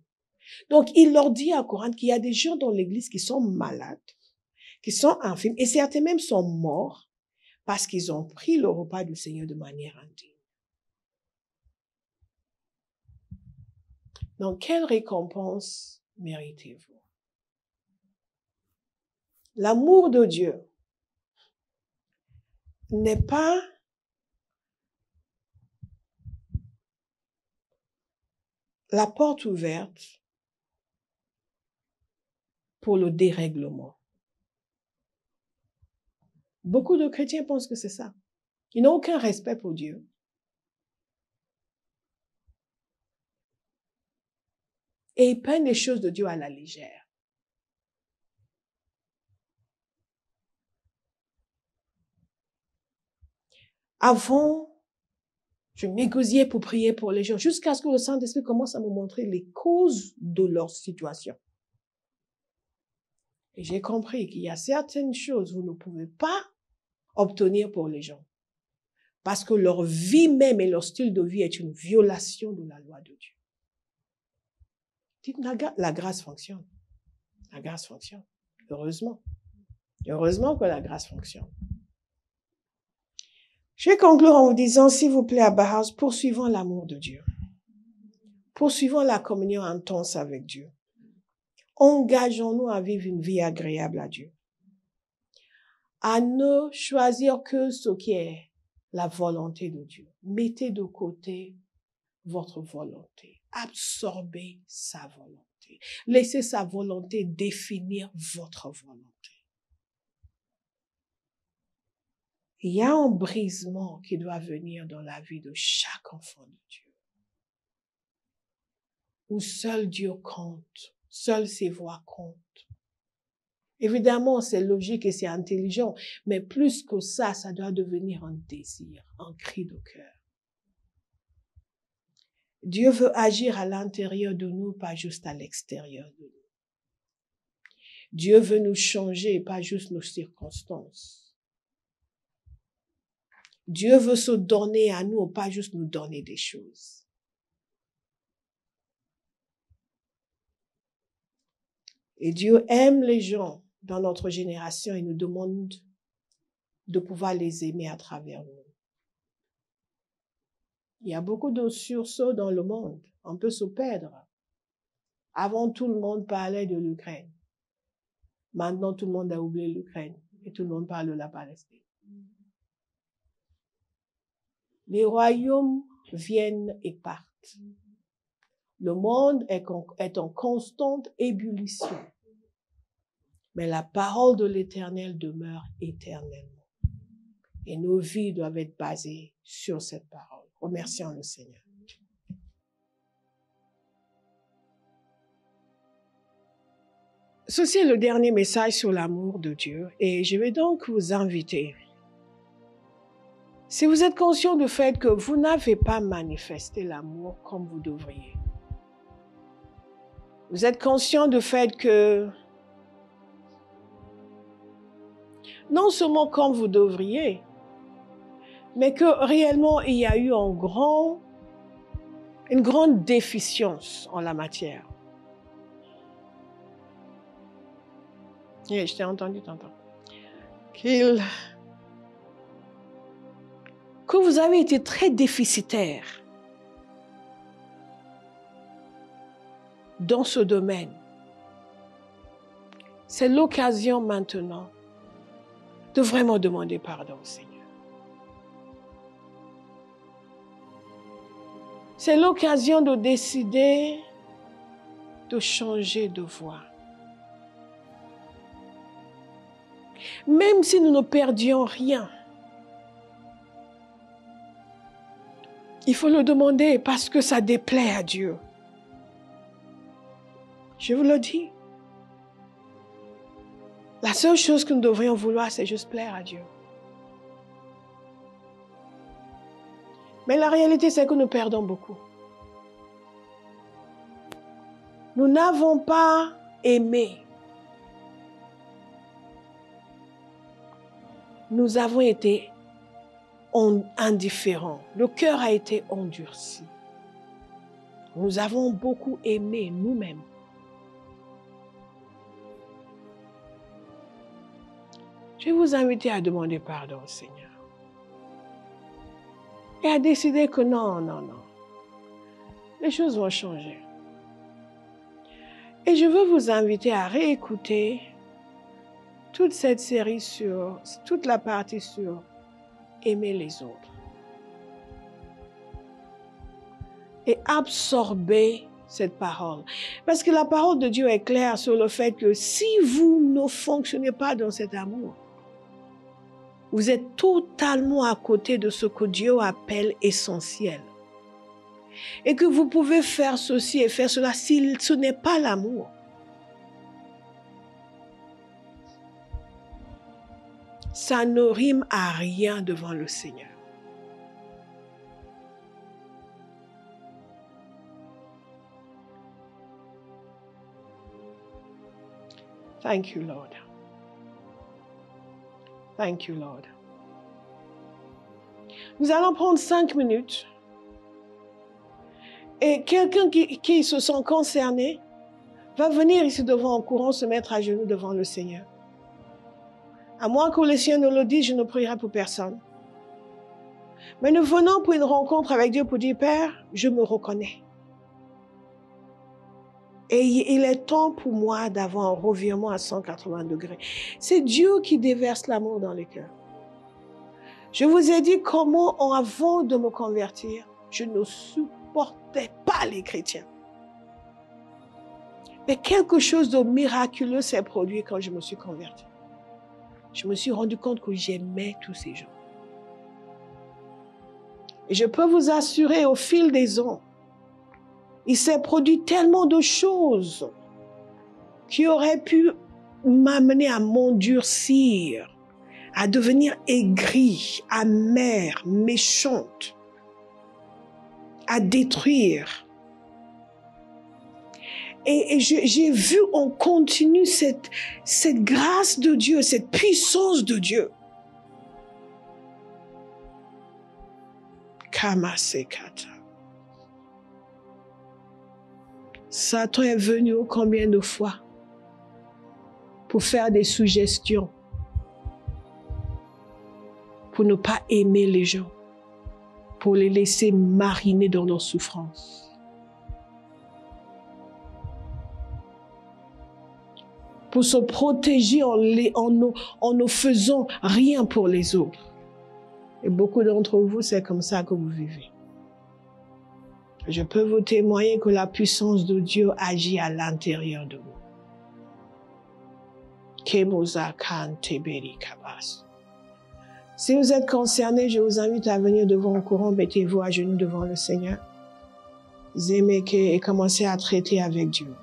Donc, il leur dit à Corinthe qu'il y a des gens dans l'église qui sont malades, qui sont infirmes, et certains même sont morts parce qu'ils ont pris le repas du Seigneur de manière indigne. Donc, quelle récompense méritez-vous? L'amour de Dieu n'est pas la porte ouverte pour le dérèglement. Beaucoup de chrétiens pensent que c'est ça. Ils n'ont aucun respect pour Dieu. Et ils prennent les choses de Dieu à la légère. Avant, je m'égosillais pour prier pour les gens, jusqu'à ce que le Saint-Esprit commence à me montrer les causes de leur situation. Et j'ai compris qu'il y a certaines choses que vous ne pouvez pas obtenir pour les gens. Parce que leur vie même et leur style de vie est une violation de la loi de Dieu. Dites, la grâce fonctionne. La grâce fonctionne. Heureusement. Heureusement que la grâce fonctionne. Je vais conclure en vous disant, s'il vous plaît, Abba House, poursuivons l'amour de Dieu. Poursuivons la communion intense avec Dieu. Engageons-nous à vivre une vie agréable à Dieu. À ne choisir que ce qui est la volonté de Dieu. Mettez de côté votre volonté. Absorbez sa volonté. Laissez sa volonté définir votre volonté. Il y a un brisement qui doit venir dans la vie de chaque enfant de Dieu. Où seul Dieu compte, seul ses voix comptent. Évidemment, c'est logique et c'est intelligent, mais plus que ça doit devenir un désir, un cri de cœur. Dieu veut agir à l'intérieur de nous, pas juste à l'extérieur de nous. Dieu veut nous changer, pas juste nos circonstances. Dieu veut se donner à nous, pas juste nous donner des choses. Et Dieu aime les gens dans notre génération et nous demande de pouvoir les aimer à travers nous. Il y a beaucoup de sursauts dans le monde. On peut se perdre. Avant, tout le monde parlait de l'Ukraine. Maintenant, tout le monde a oublié l'Ukraine et tout le monde parle de la Palestine. Les royaumes viennent et partent. Le monde est en constante ébullition. Mais la parole de l'Éternel demeure éternellement. Et nos vies doivent être basées sur cette parole. Remercions le Seigneur. Ceci est le dernier message sur l'amour de Dieu et je vais donc vous inviter. Si vous êtes conscient du fait que vous n'avez pas manifesté l'amour comme vous devriez, vous êtes conscient du fait que non seulement comme vous devriez, mais que réellement il y a eu une grande déficience en la matière. Je t'ai entendu tantôt. Que vous avez été très déficitaire dans ce domaine. C'est l'occasion maintenant de vraiment demander pardon au Seigneur. C'est l'occasion de décider de changer de voie. Même si nous ne perdions rien, il faut le demander parce que ça déplaît à Dieu. Je vous le dis. La seule chose que nous devrions vouloir, c'est juste plaire à Dieu. Mais la réalité, c'est que nous perdons beaucoup. Nous n'avons pas aimé. Nous avons été indifférents. Le cœur a été endurci. Nous avons beaucoup aimé nous-mêmes. Je vais vous inviter à demander pardon au Seigneur. Et à décider que non. Les choses vont changer. Et je veux vous inviter à réécouter toute cette série toute la partie sur aimer les autres. Et absorber cette parole. Parce que la parole de Dieu est claire sur le fait que si vous ne fonctionnez pas dans cet amour, vous êtes totalement à côté de ce que Dieu appelle essentiel. Et que vous pouvez faire ceci et faire cela si ce n'est pas l'amour. Ça ne rime à rien devant le Seigneur. Thank you, Lord. Thank you, Lord. Nous allons prendre 5 minutes. Et quelqu'un qui se sent concerné va venir ici devant en courant se mettre à genoux devant le Seigneur. À moins que le Seigneur ne le dise, je ne prierai pour personne. Mais nous venons pour une rencontre avec Dieu pour dire, Père, je me reconnais. Et il est temps pour moi d'avoir un revirement à 180 degrés. C'est Dieu qui déverse l'amour dans les cœurs. Je vous ai dit comment, avant de me convertir, je ne supportais pas les chrétiens. Mais quelque chose de miraculeux s'est produit quand je me suis convertie. Je me suis rendu compte que j'aimais tous ces gens. Et je peux vous assurer, au fil des ans, il s'est produit tellement de choses qui auraient pu m'amener à m'endurcir, à devenir aigrie, amère, méchante, à détruire. Et j'ai vu en continu cette grâce de Dieu, cette puissance de Dieu. Kamasekata. Satan est venu combien de fois pour faire des suggestions, pour ne pas aimer les gens, pour les laisser mariner dans leurs souffrances. Pour se protéger en ne faisant rien pour les autres. Et beaucoup d'entre vous, c'est comme ça que vous vivez. Je peux vous témoigner que la puissance de Dieu agit à l'intérieur de vous. Si vous êtes concerné, je vous invite à venir devant le courant, mettez-vous à genoux devant le Seigneur. Et commencez à traiter avec Dieu.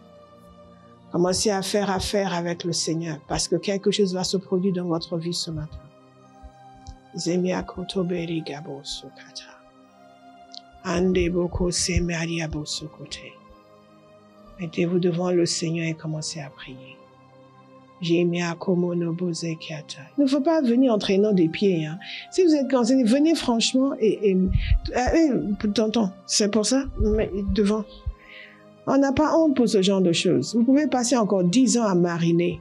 Commencez à faire affaire avec le Seigneur parce que quelque chose va se produire dans votre vie ce matin. Mettez-vous devant le Seigneur et commencez à prier. Il ne faut pas venir en traînant des pieds. Hein. Si vous êtes concerné, venez franchement tonton, c'est pour ça, mais devant. On n'a pas honte pour ce genre de choses. Vous pouvez passer encore 10 ans à mariner.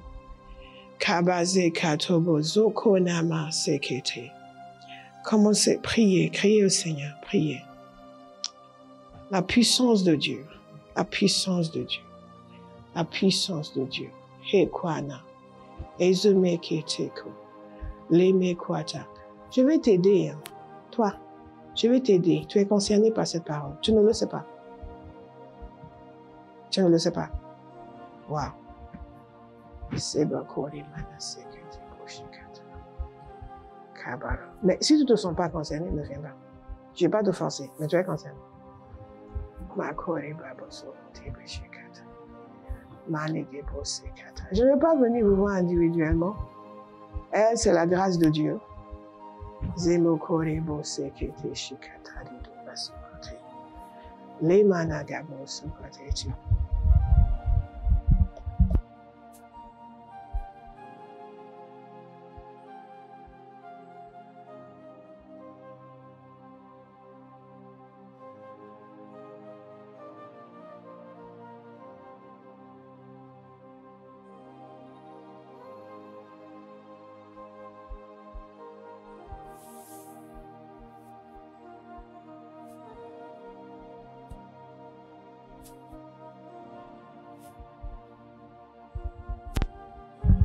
Commencez, priez, criez au Seigneur, priez. La puissance de Dieu, la puissance de Dieu, la puissance de Dieu. Hekwana, ezumeketeko, lemekwata. Je vais t'aider, hein. Toi, je vais t'aider. Tu es concerné par cette parole. Tu ne le sais pas. Tu ne le sais pas. Wow. Mais si tu ne te sens pas concerné, ne viens pas. Je ne vais pas te forcer, mais tu es concerné. Je ne vais pas venir vous voir individuellement. Elle, c'est la grâce de Dieu.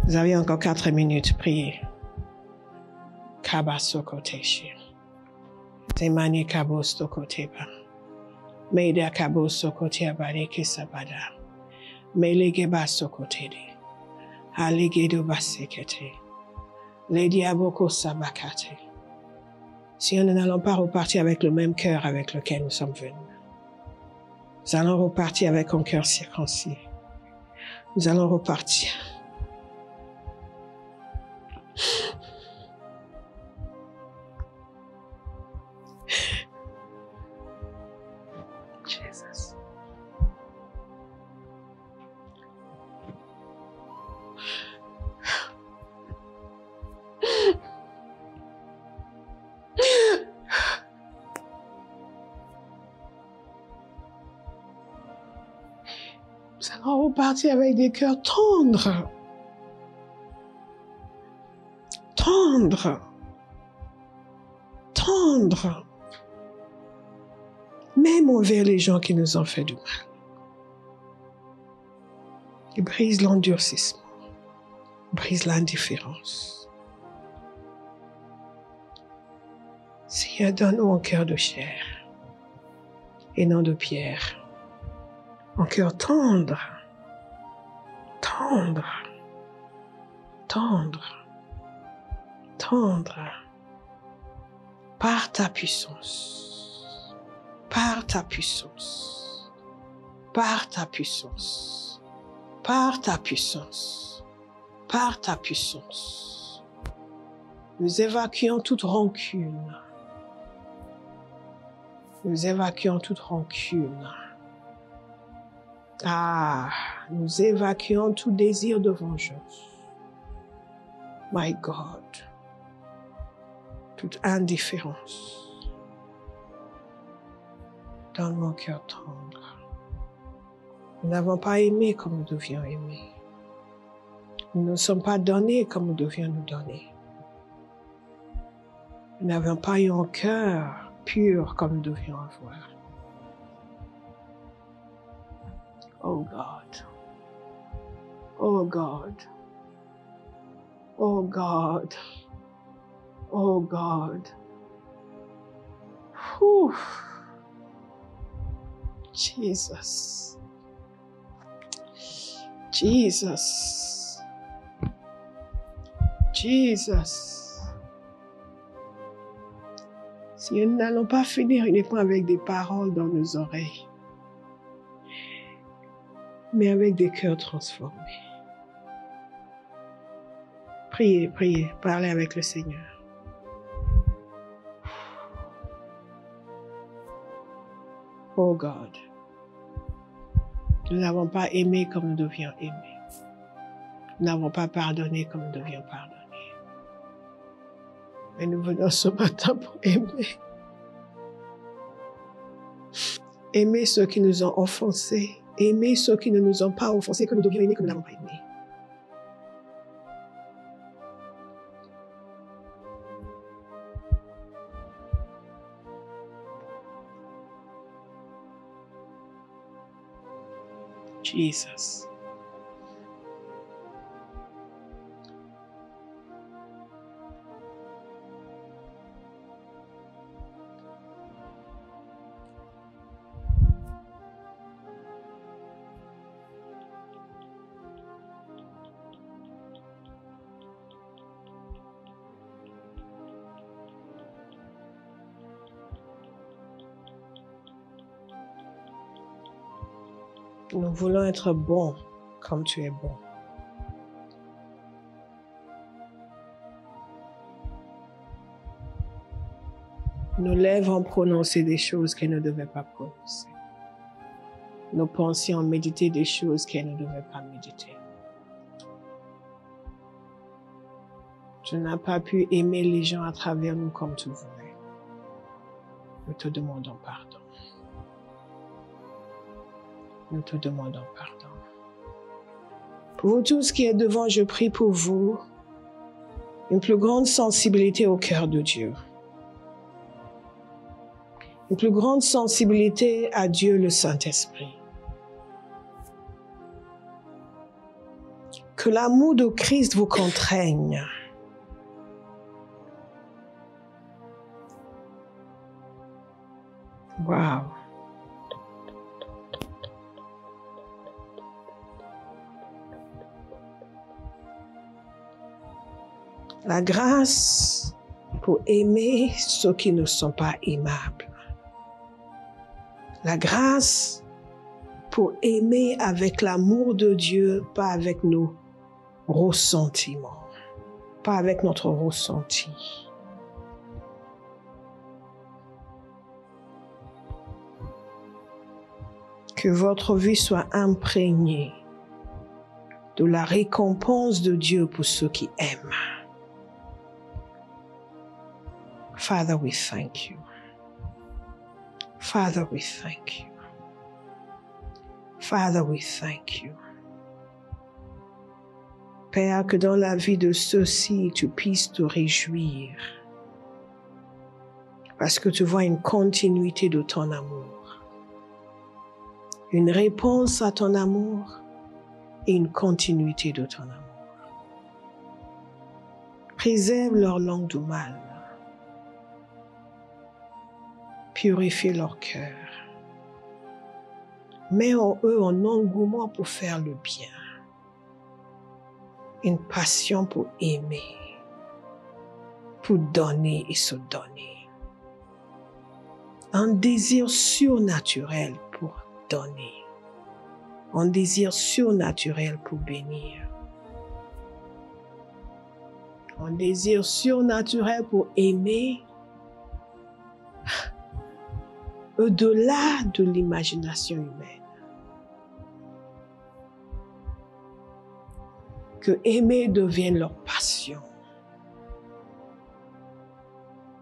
Vous avez encore 4 minutes, priez. Kabasokoteshi. Temani kabostokoteba. Meida kabosokotea bareke sabada. Melege basokotede. Aligedo basekete. Lady aboko sabakate. Si nous n'allons pas repartir avec le même cœur avec lequel nous sommes venus, nous allons repartir avec un cœur circoncis. Nous allons repartir. Jesus. Nous allons repartir avec des cœurs tendres. Tendres. Tendres. Même envers les gens qui nous ont fait du mal. Il brise l'endurcissement. Brise l'indifférence. Seigneur, donne-nous un cœur de chair et non de pierre. Un cœur tendre, tendre, tendre, tendre, par ta puissance, par ta puissance, par ta puissance, par ta puissance, par ta puissance. Nous évacuons toute rancune. Nous évacuons toute rancune. Nous évacuons tout désir de vengeance. My God. Toute indifférence. Dans mon cœur tendre. Nous n'avons pas aimé comme nous devions aimer. Nous ne sommes pas donnés comme nous devions nous donner. Nous n'avons pas eu un cœur pur comme nous devions avoir. Oh God. Oh God. Oh God. Oh God. Whew. Jesus. Jesus. Jesus. Si nous n'allons pas finir uniquement avec des paroles dans nos oreilles, mais avec des cœurs transformés. Priez, priez, parlez avec le Seigneur. Oh God, nous n'avons pas aimé comme nous devions aimer. Nous n'avons pas pardonné comme nous devions pardonner. Mais nous venons ce matin pour aimer. Aimer ceux qui nous ont offensés. Aimer ceux qui ne nous ont pas offensés, que nous devions aimer, que nous n'avons pas aimé. Jesus. Nous voulons être bons comme tu es bon. Nos lèvres ont prononcé des choses qu'elles ne devaient pas prononcer. Nos pensées ont médité des choses qu'elles ne devaient pas méditer. Tu n'as pas pu aimer les gens à travers nous comme tu voulais. Nous te demandons pardon. Nous te demandons pardon. Pour vous tous qui êtes devant, je prie pour vous une plus grande sensibilité au cœur de Dieu. Une plus grande sensibilité à Dieu le Saint-Esprit. Que l'amour de Christ vous contraigne. Wow. La grâce pour aimer ceux qui ne sont pas aimables. La grâce pour aimer avec l'amour de Dieu, pas avec nos ressentiments, pas avec notre ressenti. Que votre vie soit imprégnée de la récompense de Dieu pour ceux qui aiment. Father, we thank you. Father, we thank you. Father, we thank you. Père, que dans la vie de ceux-ci, tu puisses te réjouir. Parce que tu vois une continuité de ton amour. Une réponse à ton amour et une continuité de ton amour. Préserve leur langue du mal. Purifie leur cœur. Mets en eux un engouement pour faire le bien. Une passion pour aimer. Pour donner et se donner. Un désir surnaturel pour donner. Un désir surnaturel pour bénir. Un désir surnaturel pour aimer au-delà de l'imagination humaine. Que aimer devienne leur passion.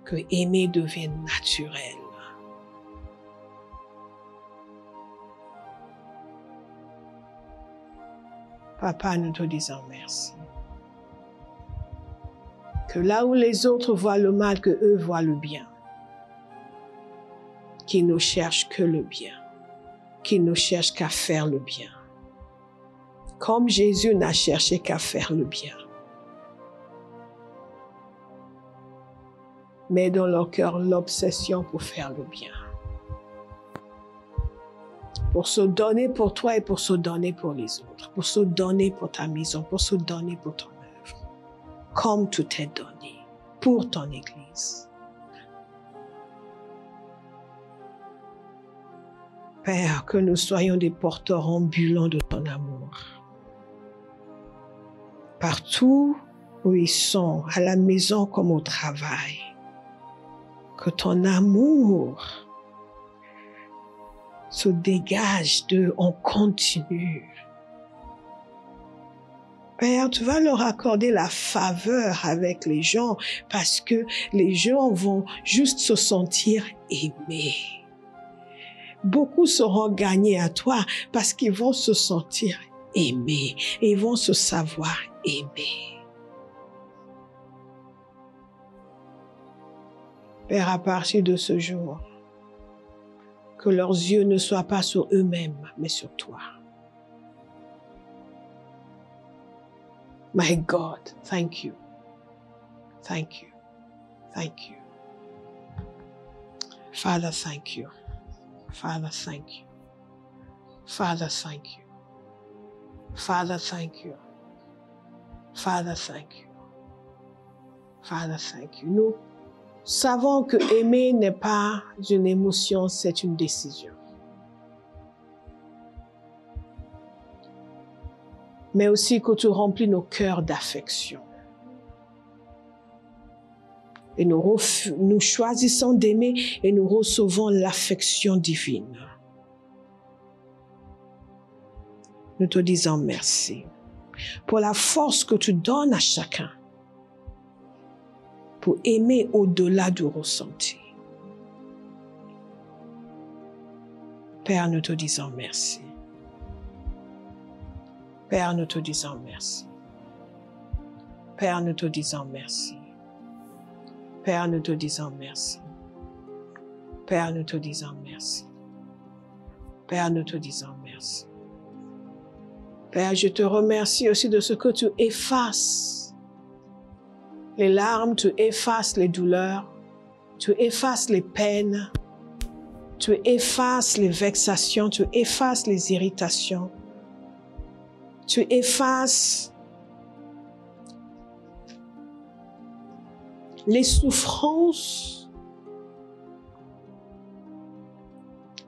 Que aimer devienne naturel. Papa, nous te disons merci. Que là où les autres voient le mal, que eux voient le bien. Qu'ils ne cherchent que le bien. Qu'ils ne cherchent qu'à faire le bien. Comme Jésus n'a cherché qu'à faire le bien. Mets dans leur cœur l'obsession pour faire le bien. Pour se donner pour toi et pour se donner pour les autres. Pour se donner pour ta maison, pour se donner pour ton œuvre. Comme tout est donné pour ton Église. Père, que nous soyons des porteurs ambulants de ton amour. Partout où ils sont, à la maison comme au travail. Que ton amour se dégage d'eux en continu. Père, tu vas leur accorder la faveur avec les gens parce que les gens vont juste se sentir aimés. Beaucoup seront gagnés à toi parce qu'ils vont se sentir aimés et ils vont se savoir aimés. Père, à partir de ce jour, que leurs yeux ne soient pas sur eux-mêmes, mais sur toi. My God, thank you. Thank you. Thank you. Father, thank you. Father, thank you. Father, thank you. Father, thank you. Father, thank you. Father, thank you. Nous savons que aimer n'est pas une émotion, c'est une décision. Mais aussi que tu remplis nos cœurs d'affection. Et nous choisissons d'aimer et nous recevons l'affection divine. Nous te disons merci pour la force que tu donnes à chacun pour aimer au-delà du ressenti. Père, nous te disons merci. Père, nous te disons merci. Père, nous te disons merci. Père, nous te disons merci. Père, nous te disons merci. Père, nous te disons merci. Père, je te remercie aussi de ce que tu effaces les larmes, tu effaces les douleurs, tu effaces les peines, tu effaces les vexations, tu effaces les irritations, tu effaces les souffrances.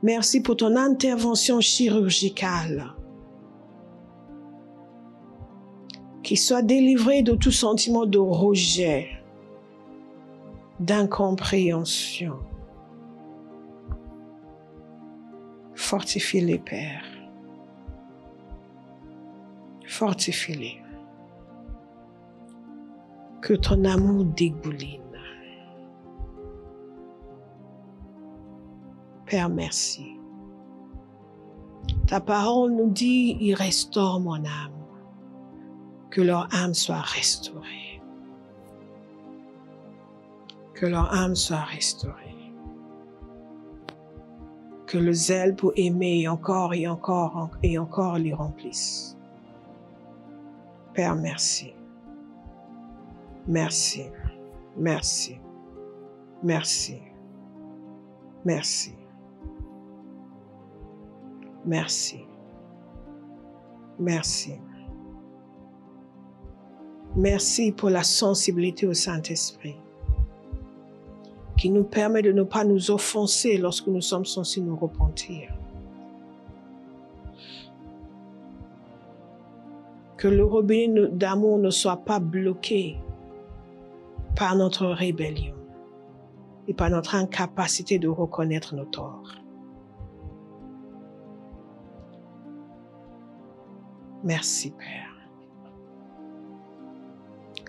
Merci pour ton intervention chirurgicale. Qu'il soit délivré de tout sentiment de rejet, d'incompréhension. Fortifie-les, Père. Fortifie-les. Que ton amour dégouline. Père, merci. Ta parole nous dit, il restaure mon âme. Que leur âme soit restaurée. Que leur âme soit restaurée. Que le zèle pour aimer et encore les remplisse. Père, merci. Merci. Merci. Merci. Merci. Merci. Merci. Merci pour la sensibilité au Saint-Esprit qui nous permet de ne pas nous offenser lorsque nous sommes censés nous repentir. Que le robinet d'amour ne soit pas bloqué par notre rébellion et par notre incapacité de reconnaître nos torts. Merci, Père.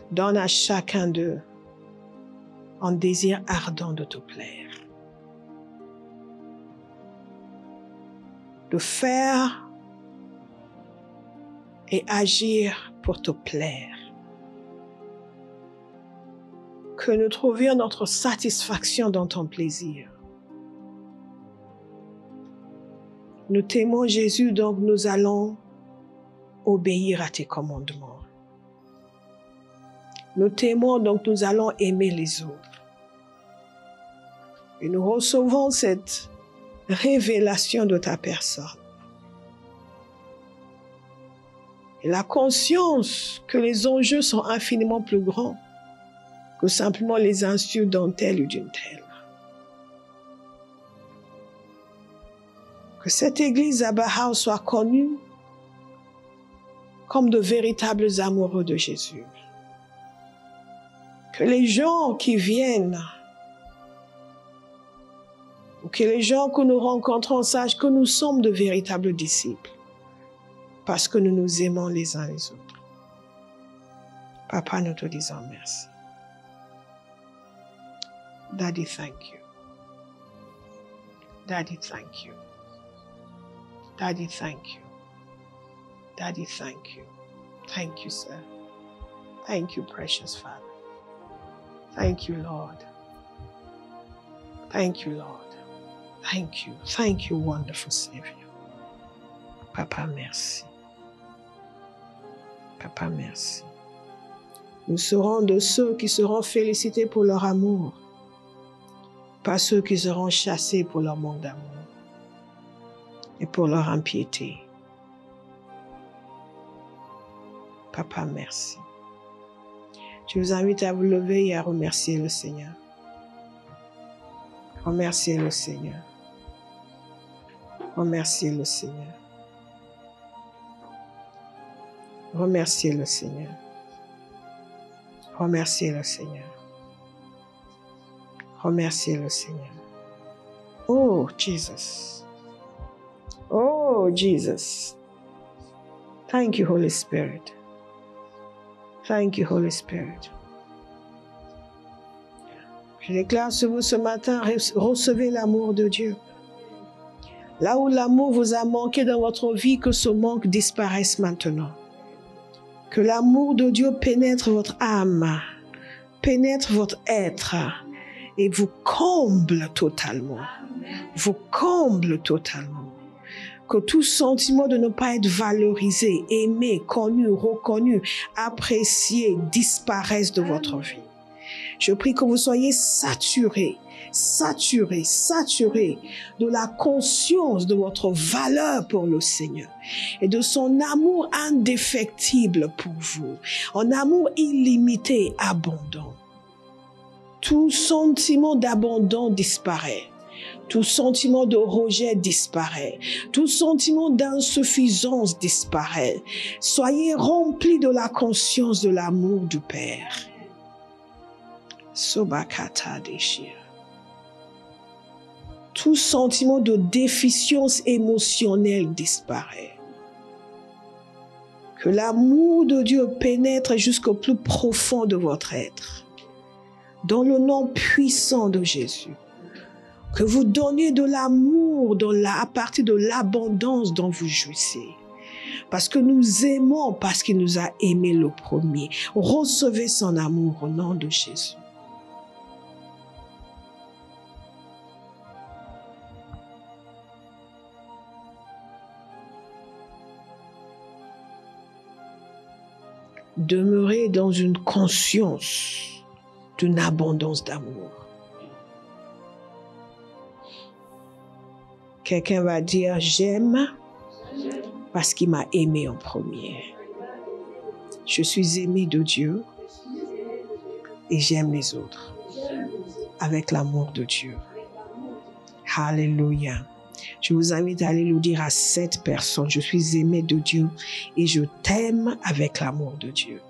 Donne à chacun d'eux un désir ardent de te plaire. De faire et agir pour te plaire. que nous trouvions notre satisfaction dans ton plaisir. Nous t'aimons Jésus, donc nous allons obéir à tes commandements. Nous t'aimons, donc nous allons aimer les autres. Et nous recevons cette révélation de ta personne. Et la conscience que les enjeux sont infiniment plus grands que simplement les insultes d'un tel ou d'une telle. Que cette église à Bahao soit connue comme de véritables amoureux de Jésus. Que les gens qui viennent, ou que les gens que nous rencontrons sachent que nous sommes de véritables disciples, parce que nous nous aimons les uns les autres. Papa, nous te disons merci. Daddy, thank you. Daddy, thank you. Daddy, thank you. Daddy, thank you. Thank you, sir. Thank you, precious Father. Thank you, Lord. Thank you, Lord. Thank you. Thank you, wonderful Savior. Papa, merci. Papa, merci. Nous serons de ceux qui seront félicités pour leur amour, pas ceux qui seront chassés pour leur manque d'amour et pour leur impiété. Papa, merci. Je vous invite à vous lever et à remercier le Seigneur. Remerciez le Seigneur. Remerciez le Seigneur. Remerciez le Seigneur. Remerciez le Seigneur. Remerciez le Seigneur. Oh, Jesus. Oh, Jesus. Thank you, Holy Spirit. Thank you, Holy Spirit. Je déclare sur vous ce matin, recevez l'amour de Dieu. Là où l'amour vous a manqué dans votre vie, que ce manque disparaisse maintenant. Que l'amour de Dieu pénètre votre âme, pénètre votre être et vous comble totalement. Vous comble totalement. Que tout sentiment de ne pas être valorisé, aimé, connu, reconnu, apprécié disparaisse de votre vie. Je prie que vous soyez saturés de la conscience de votre valeur pour le Seigneur et de son amour indéfectible pour vous, un amour illimité, abondant. Tout sentiment d'abandon disparaît. Tout sentiment de rejet disparaît. Tout sentiment d'insuffisance disparaît. Soyez remplis de la conscience de l'amour du Père. Sobakata Deshir. Tout sentiment de déficience émotionnelle disparaît. Que l'amour de Dieu pénètre jusqu'au plus profond de votre être. Dans le nom puissant de Jésus. Que vous donniez de l'amour à partir de l'abondance dont vous jouissez. Parce que nous aimons, parce qu'il nous a aimés le premier. Recevez son amour au nom de Jésus. Demeurez dans une conscience d'une abondance d'amour. Quelqu'un va dire, j'aime parce qu'il m'a aimé en premier. Je suis aimé de Dieu et j'aime les autres avec l'amour de Dieu. Alléluia. Je vous invite à aller le dire à 7 personnes. Je suis aimé de Dieu et je t'aime avec l'amour de Dieu.